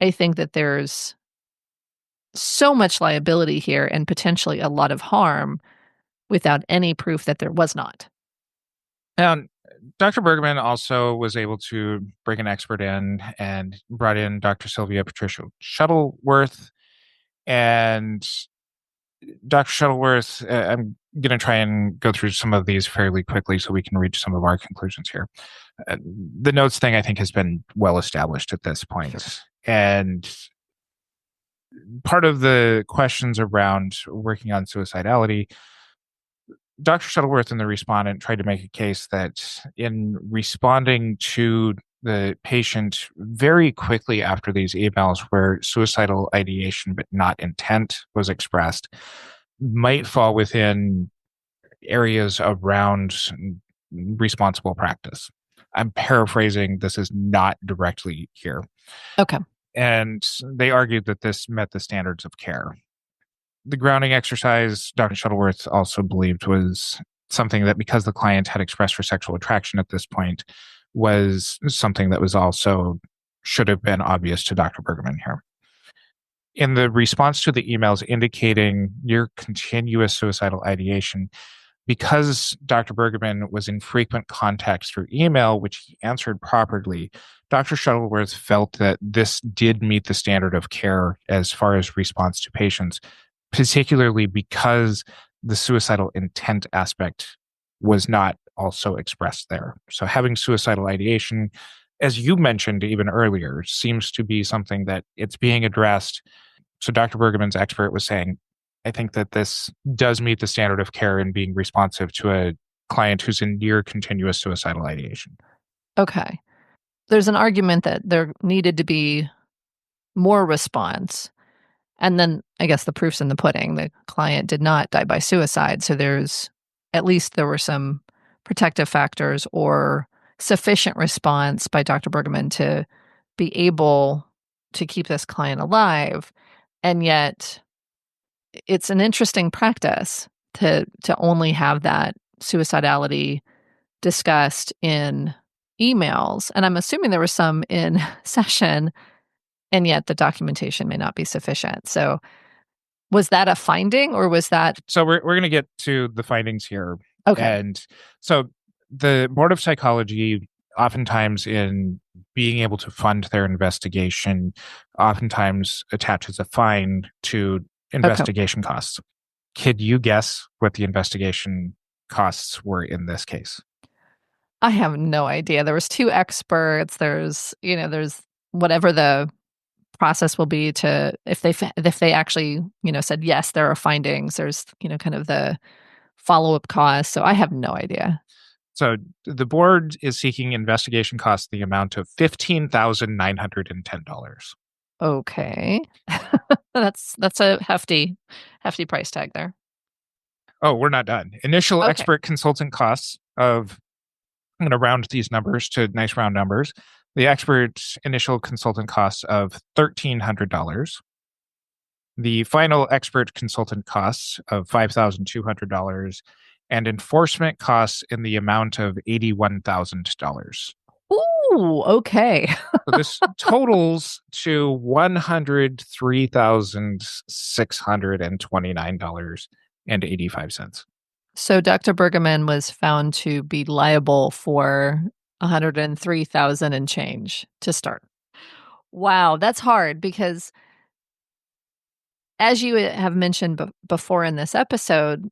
I think that there's so much liability here and potentially a lot of harm without any proof that there was not. And Dr. Bergeman also was able to bring an expert in and brought in Dr. Sylvia Patricia Shuttleworth. And Dr. Shuttleworth, I'm going to try and go through some of these fairly quickly so we can reach some of our conclusions here. The notes thing, I think, has been well established at this point. Sure. And part of the questions around working on suicidality, Dr. Shuttleworth and the respondent tried to make a case that in responding to the patient very quickly after these emails where suicidal ideation but not intent was expressed might fall within areas around responsible practice. I'm paraphrasing. This is not directly here. Okay. And they argued that this met the standards of care. The grounding exercise, Dr. Shuttleworth also believed was something that, because the client had expressed her sexual attraction at this point, was something that was also should have been obvious to Dr. Bergeman here. In the response to the emails indicating your continuous suicidal ideation, because Dr. Bergeman was in frequent contact through email, which he answered properly, Dr. Shuttleworth felt that this did meet the standard of care as far as response to patients, particularly because the suicidal intent aspect was not also expressed there. So having suicidal ideation, as you mentioned even earlier, seems to be something that it's being addressed. So Dr. Bergeman's expert was saying, I think that this does meet the standard of care in being responsive to a client who's in near continuous suicidal ideation. Okay. There's an argument that there needed to be more response. And then I guess the proof's in the pudding. The client did not die by suicide. So at least there were some protective factors or sufficient response by Dr. Bergeman to be able to keep this client alive. And yet it's an interesting practice to only have that suicidality discussed in emails. And I'm assuming there was some in session, and yet the documentation may not be sufficient. So was that a finding, or was that? So we're going to get to the findings here. Okay. And so the Board of Psychology, oftentimes in being able to fund their investigation, oftentimes attaches a fine to investigation costs. Could you guess what the investigation costs were in this case? I have no idea. There was 2 experts. There's whatever the process will be to if they actually, said yes, there are findings. There's, kind of the follow-up costs. So I have no idea. So the board is seeking investigation costs the amount of $15,910. Okay. That's a hefty price tag there. Oh, we're not done. Initial expert consultant costs of, I'm going to round these numbers to nice round numbers. The expert initial consultant costs of $1,300. The final expert consultant costs of $5,200, and enforcement costs in the amount of $81,000. Ooh, okay. So this totals to $103,629.85. So Dr. Bergeman was found to be liable for $103,000 and change to start. Wow, that's hard because, as you have mentioned before in this episode,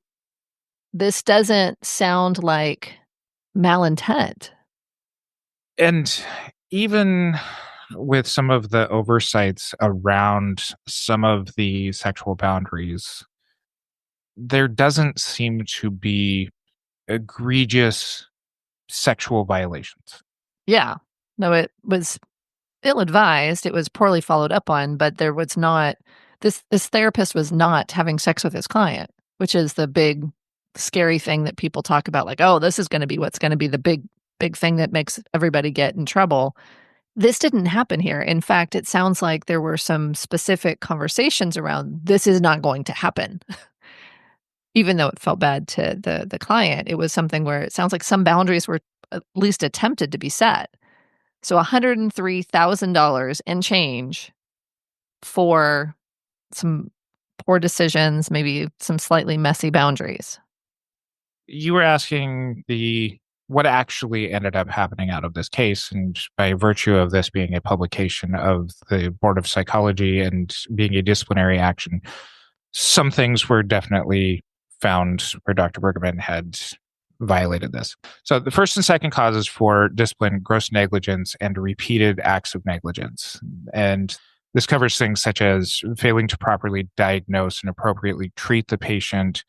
this doesn't sound like malintent. And even with some of the oversights around some of the sexual boundaries, there doesn't seem to be egregious sexual violations. Yeah. No, it was ill-advised. It was poorly followed up on, but there was not this therapist was not having sex with his client, which is the big scary thing that people talk about, like, oh, this is going to be what's going to be the big thing that makes everybody get in trouble. This didn't happen here. In fact, it sounds like there were some specific conversations around this is not going to happen. Even though it felt bad to the client, it was something where it sounds like some boundaries were at least attempted to be set. So $103,000 and change for some poor decisions, maybe some slightly messy boundaries. You were asking what actually ended up happening out of this case, and by virtue of this being a publication of the Board of Psychology and being a disciplinary action, some things were definitely found where Dr. Bergeman had violated this. So the first and second causes for discipline, gross negligence and repeated acts of negligence. And this covers things such as failing to properly diagnose and appropriately treat the patient,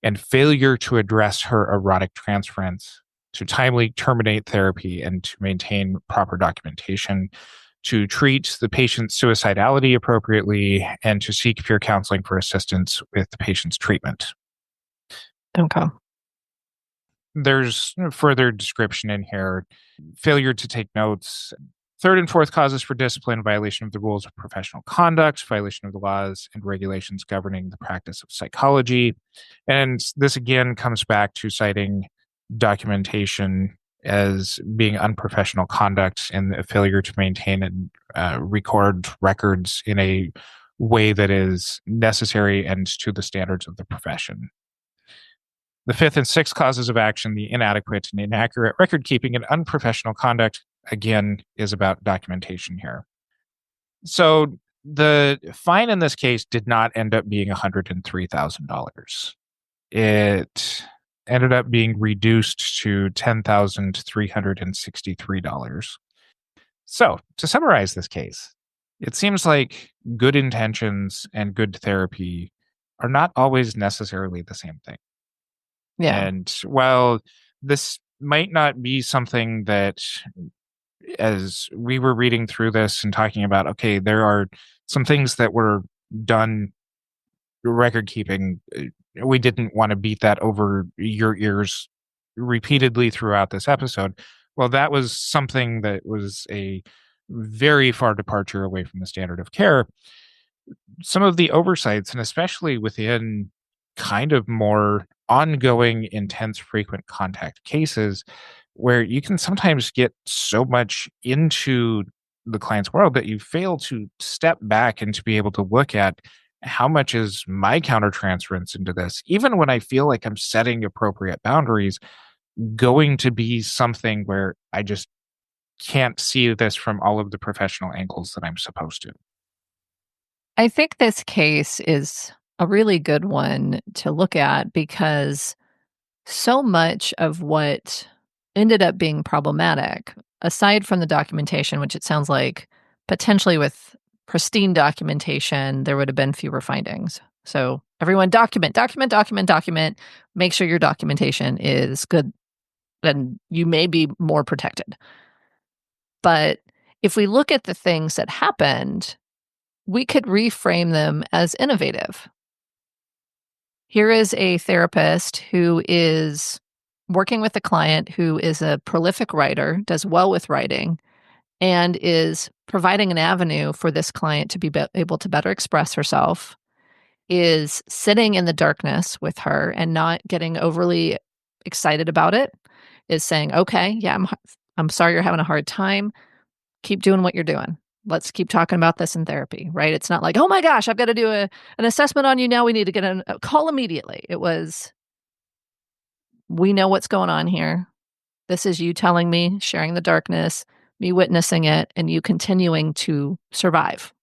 and failure to address her erotic transference, to timely terminate therapy and to maintain proper documentation, to treat the patient's suicidality appropriately, and to seek peer counseling for assistance with the patient's treatment. Okay. There's further description in here. Failure to take notes. Third and fourth causes for discipline: violation of the rules of professional conduct, violation of the laws and regulations governing the practice of psychology. And this again comes back to citing documentation as being unprofessional conduct and a failure to maintain and record records in a way that is necessary and to the standards of the profession. The fifth and sixth causes of action, the inadequate and inaccurate record keeping and unprofessional conduct, again, is about documentation here. So the fine in this case did not end up being $103,000. It ended up being reduced to $10,363. So to summarize this case, it seems like good intentions and good therapy are not always necessarily the same thing. Yeah. And while this might not be something that, as we were reading through this and talking about, okay, there are some things that were done record keeping, we didn't want to beat that over your ears repeatedly throughout this episode. Well, that was something that was a very far departure away from the standard of care. Some of the oversights, and especially within kind of more ongoing, intense, frequent contact cases, where you can sometimes get so much into the client's world that you fail to step back and to be able to look at how much is my countertransference into this, even when I feel like I'm setting appropriate boundaries, going to be something where I just can't see this from all of the professional angles that I'm supposed to. I think this case is a really good one to look at because so much of what ended up being problematic, aside from the documentation, which it sounds like potentially with pristine documentation, there would have been fewer findings. So everyone document. Make sure your documentation is good, and you may be more protected. But if we look at the things that happened, we could reframe them as innovative. Here is a therapist who is working with a client who is a prolific writer, does well with writing, and is providing an avenue for this client to be able to better express herself, is sitting in the darkness with her and not getting overly excited about it, is saying, okay, yeah, I'm sorry you're having a hard time. Keep doing what you're doing. Let's keep talking about this in therapy, right? It's not like, oh my gosh, I've got to do an assessment on you now. We need to get a call immediately. It was, we know what's going on here. This is you telling me, sharing the darkness, me witnessing it, and you continuing to survive.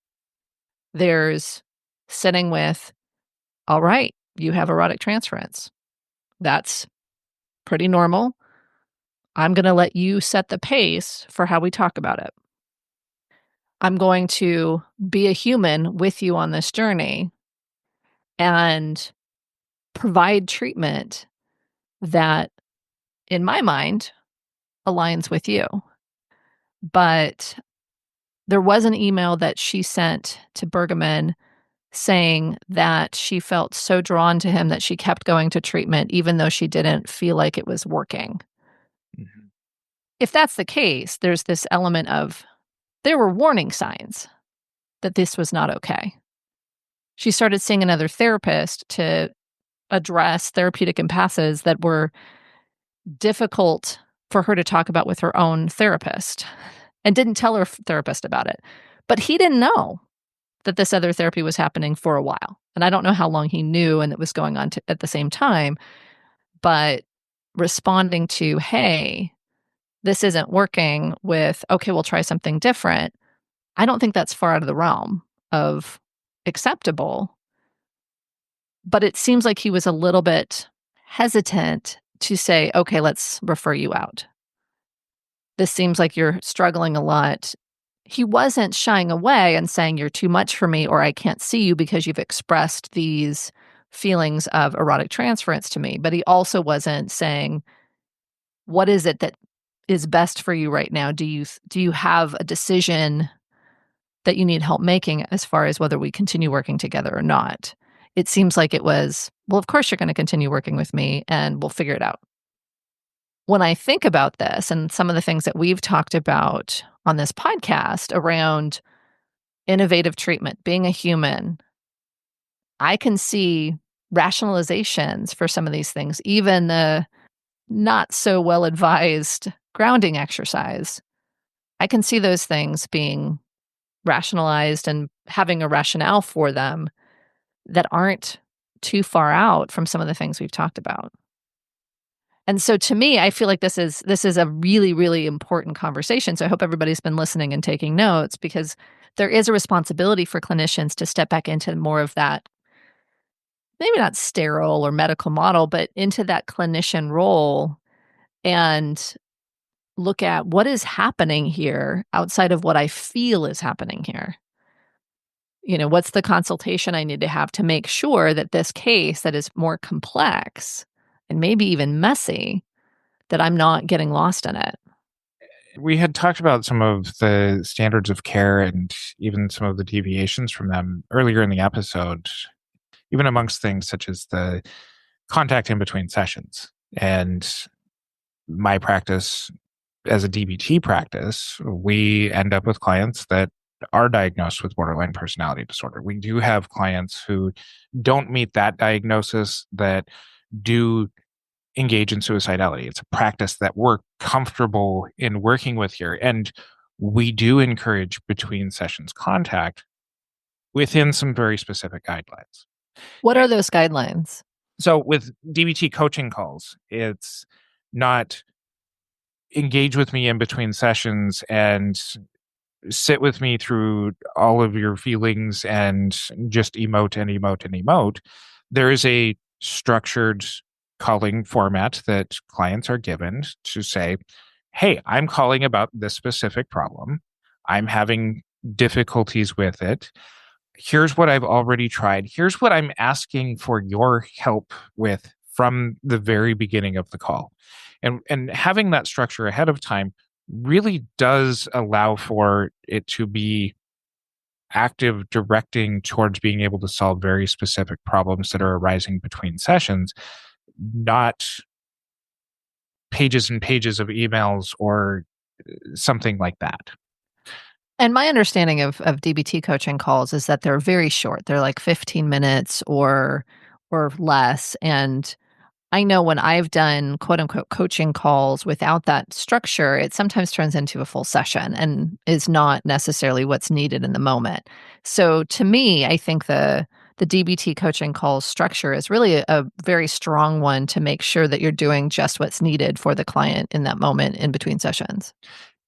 There's sitting with, all right, you have erotic transference. That's pretty normal. I'm going to let you set the pace for how we talk about it. I'm going to be a human with you on this journey and provide treatment that, in my mind, aligns with you. But there was an email that she sent to Bergeman saying that she felt so drawn to him that she kept going to treatment even though she didn't feel like it was working. Mm-hmm. If that's the case, there's this element of there were warning signs that this was not okay. She started seeing another therapist to address therapeutic impasses that were difficult for her to talk about with her own therapist, and didn't tell her therapist about it. But he didn't know that this other therapy was happening for a while. And I don't know how long he knew and it was going on at the same time, but responding to, hey, this isn't working with, okay, we'll try something different. I don't think that's far out of the realm of acceptable. But it seems like he was a little bit hesitant to say, okay, let's refer you out. This seems like you're struggling a lot. He wasn't shying away and saying, you're too much for me, or I can't see you because you've expressed these feelings of erotic transference to me. But he also wasn't saying, what is it that is best for you right now? Do you have a decision that you need help making as far as whether we continue working together or not? It seems like it was, well, of course you're going to continue working with me and we'll figure it out. When I think about this and some of the things that we've talked about on this podcast around innovative treatment, being a human, I can see rationalizations for some of these things, even the not so well advised grounding exercise. I can see those things being rationalized and having a rationale for them that aren't too far out from some of the things we've talked about. And so to me, I feel like this is a really, really important conversation. So I hope everybody's been listening and taking notes, because there is a responsibility for clinicians to step back into more of that, maybe not sterile or medical model, but into that clinician role and look at what is happening here outside of what I feel is happening here. You know, what's the consultation I need to have to make sure that this case that is more complex and maybe even messy, that I'm not getting lost in it. We had talked about some of the standards of care and even some of the deviations from them earlier in the episode, even amongst things such as the contact in between sessions. And my practice as a DBT practice, we end up with clients that are diagnosed with borderline personality disorder. We do have clients who don't meet that diagnosis that do engage in suicidality. It's a practice that we're comfortable in working with here. And we do encourage between sessions contact within some very specific guidelines. What are those guidelines? So with DBT coaching calls, it's not engage with me in between sessions and sit with me through all of your feelings and just emote and emote and emote. There is a structured calling format that clients are given to say, hey, I'm calling about this specific problem. I'm having difficulties with it. Here's what I've already tried. Here's what I'm asking for your help with from the very beginning of the call. And having that structure ahead of time really does allow for it to be active directing towards being able to solve very specific problems that are arising between sessions, not pages and pages of emails or something like that. And my understanding of DBT coaching calls is that they're very short. They're like 15 minutes or less. And I know when I've done quote unquote coaching calls without that structure, it sometimes turns into a full session and is not necessarily what's needed in the moment. So to me, I think the DBT coaching calls structure is really a very strong one to make sure that you're doing just what's needed for the client in that moment in between sessions.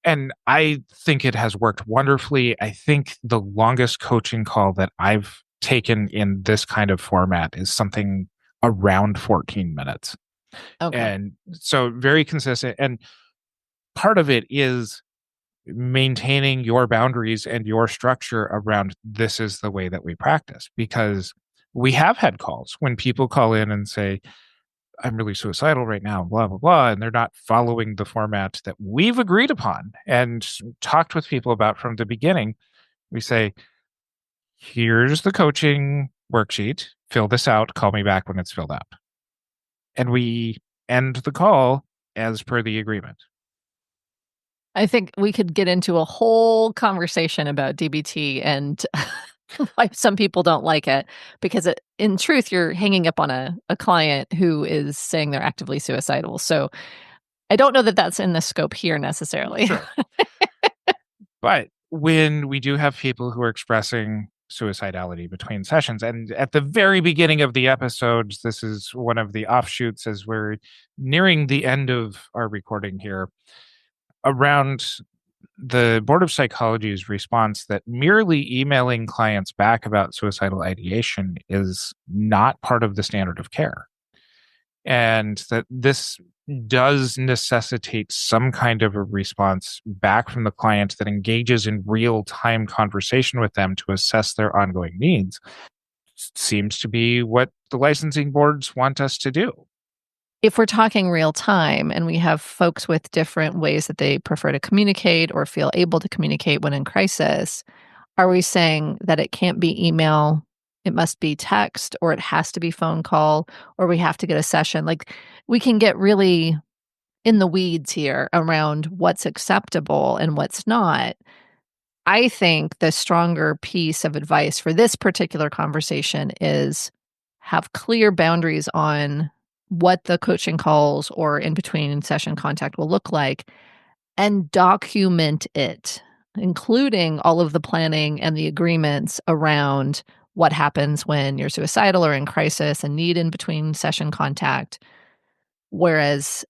And I think it has worked wonderfully. I think the longest coaching call that I've taken in this kind of format is something around 14 minutes. Okay. And so very consistent. And part of it is maintaining your boundaries and your structure around this is the way that we practice. Because we have had calls when people call in and say, I'm really suicidal right now, blah, blah, blah. And they're not following the format that we've agreed upon and talked with people about from the beginning. We say, here's the coaching worksheet, fill this out, call me back when it's filled out. And we end the call as per the agreement. I think we could get into a whole conversation about DBT and why some people don't like it because in truth, you're hanging up on a client who is saying they're actively suicidal. So I don't know that that's in the scope here necessarily. Sure. But when we do have people who are expressing suicidality between sessions, and at the very beginning of the episodes, this is one of the offshoots as we're nearing the end of our recording here, around the Board of Psychology's response that merely emailing clients back about suicidal ideation is not part of the standard of care. And that this does necessitate some kind of a response back from the client that engages in real-time conversation with them to assess their ongoing needs. Seems to be what the licensing boards want us to do. If we're talking real time and we have folks with different ways that they prefer to communicate or feel able to communicate when in crisis, are we saying that it can't be email, it must be text, or it has to be phone call, or we have to get a session? Like, we can get really in the weeds here around what's acceptable and what's not. I think the stronger piece of advice for this particular conversation is have clear boundaries on what the coaching calls or in between session contact will look like and document it, including all of the planning and the agreements around what happens when you're suicidal or in crisis and need in between session contact. Whereas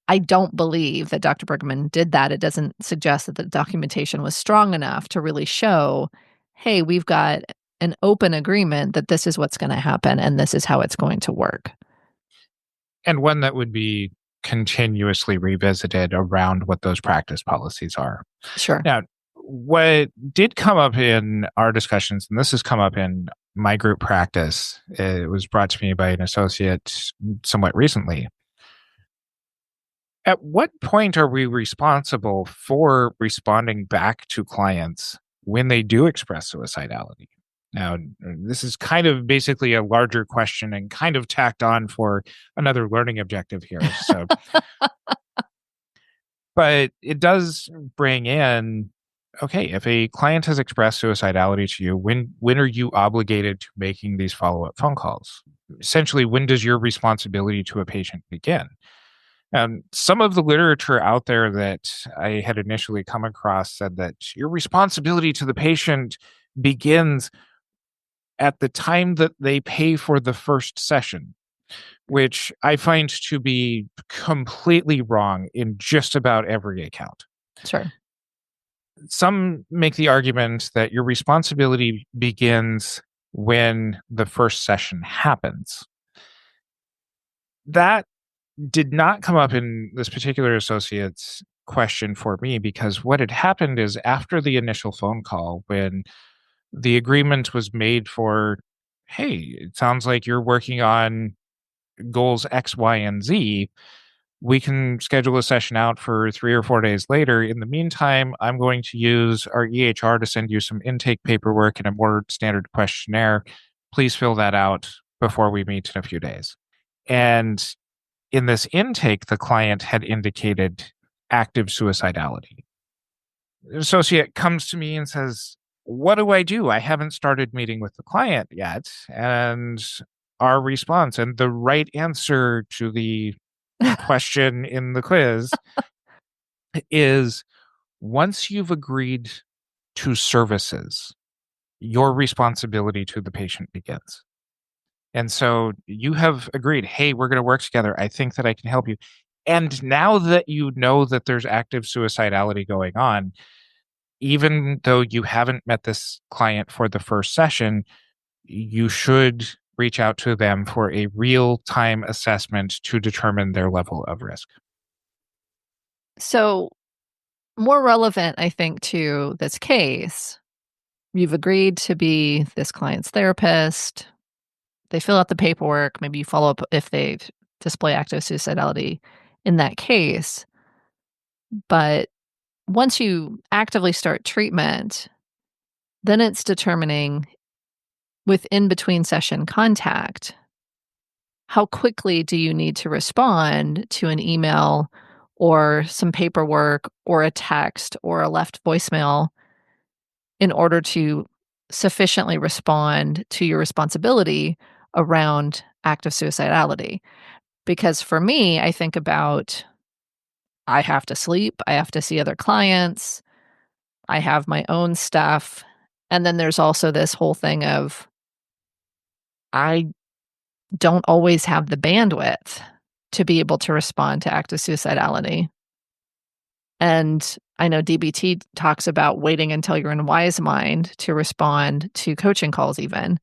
I don't believe that Dr. Bergeman did that. It doesn't suggest that the documentation was strong enough to really show, hey, we've got an open agreement that this is what's going to happen and this is how it's going to work. And one that would be continuously revisited around what those practice policies are. Sure. Now, what did come up in our discussions, and this has come up in my group practice, it was brought to me by an associate somewhat recently. At what point are we responsible for responding back to clients when they do express suicidality? Now, this is kind of basically a larger question and kind of tacked on for another learning objective here. So, but it does bring in, okay, if a client has expressed suicidality to you, when are you obligated to making these follow-up phone calls? Essentially, when does your responsibility to a patient begin? Some of the literature out there that I had initially come across said that your responsibility to the patient begins at the time that they pay for the first session, which I find to be completely wrong in just about every account. Sure. Some make the argument that your responsibility begins when the first session happens. That did not come up in this particular associate's question for me because what had happened is after the initial phone call, when the agreement was made for, hey, it sounds like you're working on goals X, Y, and Z, we can schedule a session out for 3 or 4 days later. In the meantime, I'm going to use our EHR to send you some intake paperwork and a more standard questionnaire. Please fill that out before we meet in a few days. And in this intake, the client had indicated active suicidality. The associate comes to me and says, what do? I haven't started meeting with the client yet. And our response and the right answer to the question in the quiz is once you've agreed to services, your responsibility to the patient begins. And so you have agreed, hey, we're going to work together. I think that I can help you. And now that you know that there's active suicidality going on, even though you haven't met this client for the first session, you should reach out to them for a real-time assessment to determine their level of risk. So, more relevant, I think, to this case, you've agreed to be this client's therapist. They fill out the paperwork. Maybe you follow up if they display active suicidality in that case. But once you actively start treatment, then it's determining with in-between session contact, how quickly do you need to respond to an email or some paperwork or a text or a left voicemail in order to sufficiently respond to your responsibility around active suicidality. Because for me, I think about I have to sleep, I have to see other clients, I have my own stuff. And then there's also this whole thing of I don't always have the bandwidth to be able to respond to active suicidality. And I know DBT talks about waiting until you're in wise mind to respond to coaching calls even.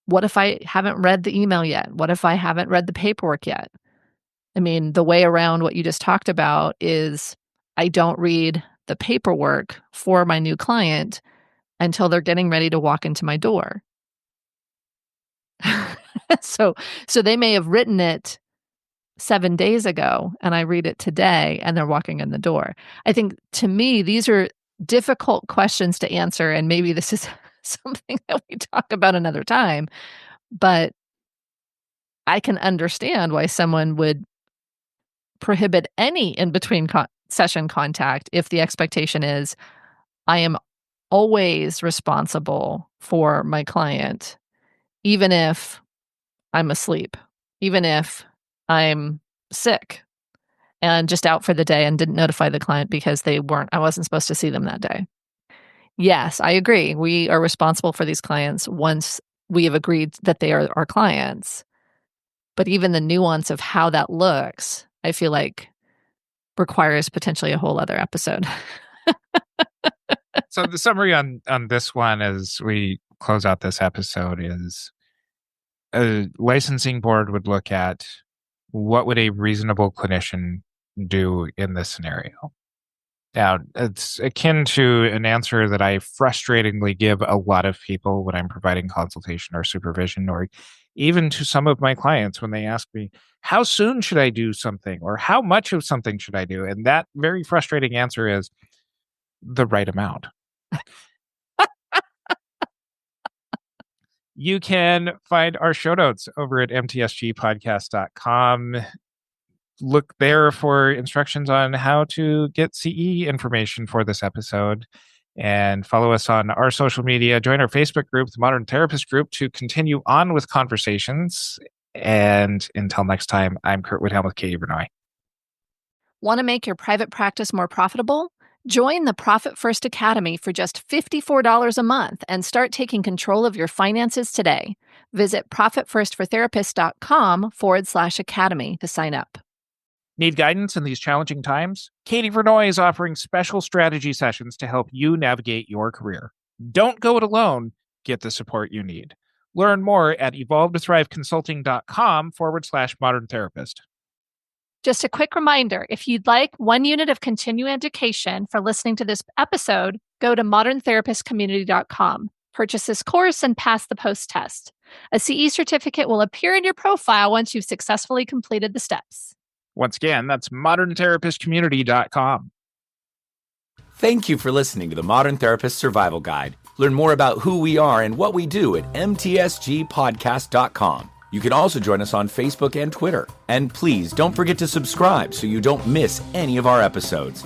What if I haven't read the email yet? What if I haven't read the paperwork yet? I mean, the way around what you just talked about is I don't read the paperwork for my new client until they're getting ready to walk into my door. So they may have written it 7 days ago and I read it today and they're walking in the door. I think to me, these are difficult questions to answer. And maybe this is something that we talk about another time, but I can understand why someone would prohibit any in-between session contact if the expectation is I am always responsible for my client, even if I'm asleep, even if I'm sick and just out for the day and didn't notify the client because I wasn't supposed to see them that day. Yes, I agree. We are responsible for these clients once we have agreed that they are our clients. But even the nuance of how that looks, I feel like requires potentially a whole other episode. So the summary on this one as we close out this episode is a licensing board would look at what would a reasonable clinician do in this scenario. Now, it's akin to an answer that I frustratingly give a lot of people when I'm providing consultation or supervision, or even to some of my clients when they ask me, how soon should I do something? Or how much of something should I do? And that very frustrating answer is the right amount. You can find our show notes over at mtsgpodcast.com. Look there for instructions on how to get CE information for this episode, and follow us on our social media. Join our Facebook group, the Modern Therapist Group, to continue on with conversations. And until next time, I'm Curt Whithelm with Katie Bernoy. Want to make your private practice more profitable? Join the Profit First Academy for just $54 a month and start taking control of your finances today. Visit profitfirstfortherapists.com/academy to sign up. Need guidance in these challenging times? Katie Vernoy is offering special strategy sessions to help you navigate your career. Don't go it alone. Get the support you need. Learn more at evolvetothriveconsulting.com/modern therapist. Just a quick reminder, if you'd like 1 unit of continuing education for listening to this episode, go to moderntherapistcommunity.com. Purchase this course and pass the post test. A CE certificate will appear in your profile once you've successfully completed the steps. Once again, that's moderntherapistcommunity.com. Thank you for listening to the Modern Therapist Survival Guide. Learn more about who we are and what we do at mtsgpodcast.com. You can also join us on Facebook and Twitter. And please don't forget to subscribe so you don't miss any of our episodes.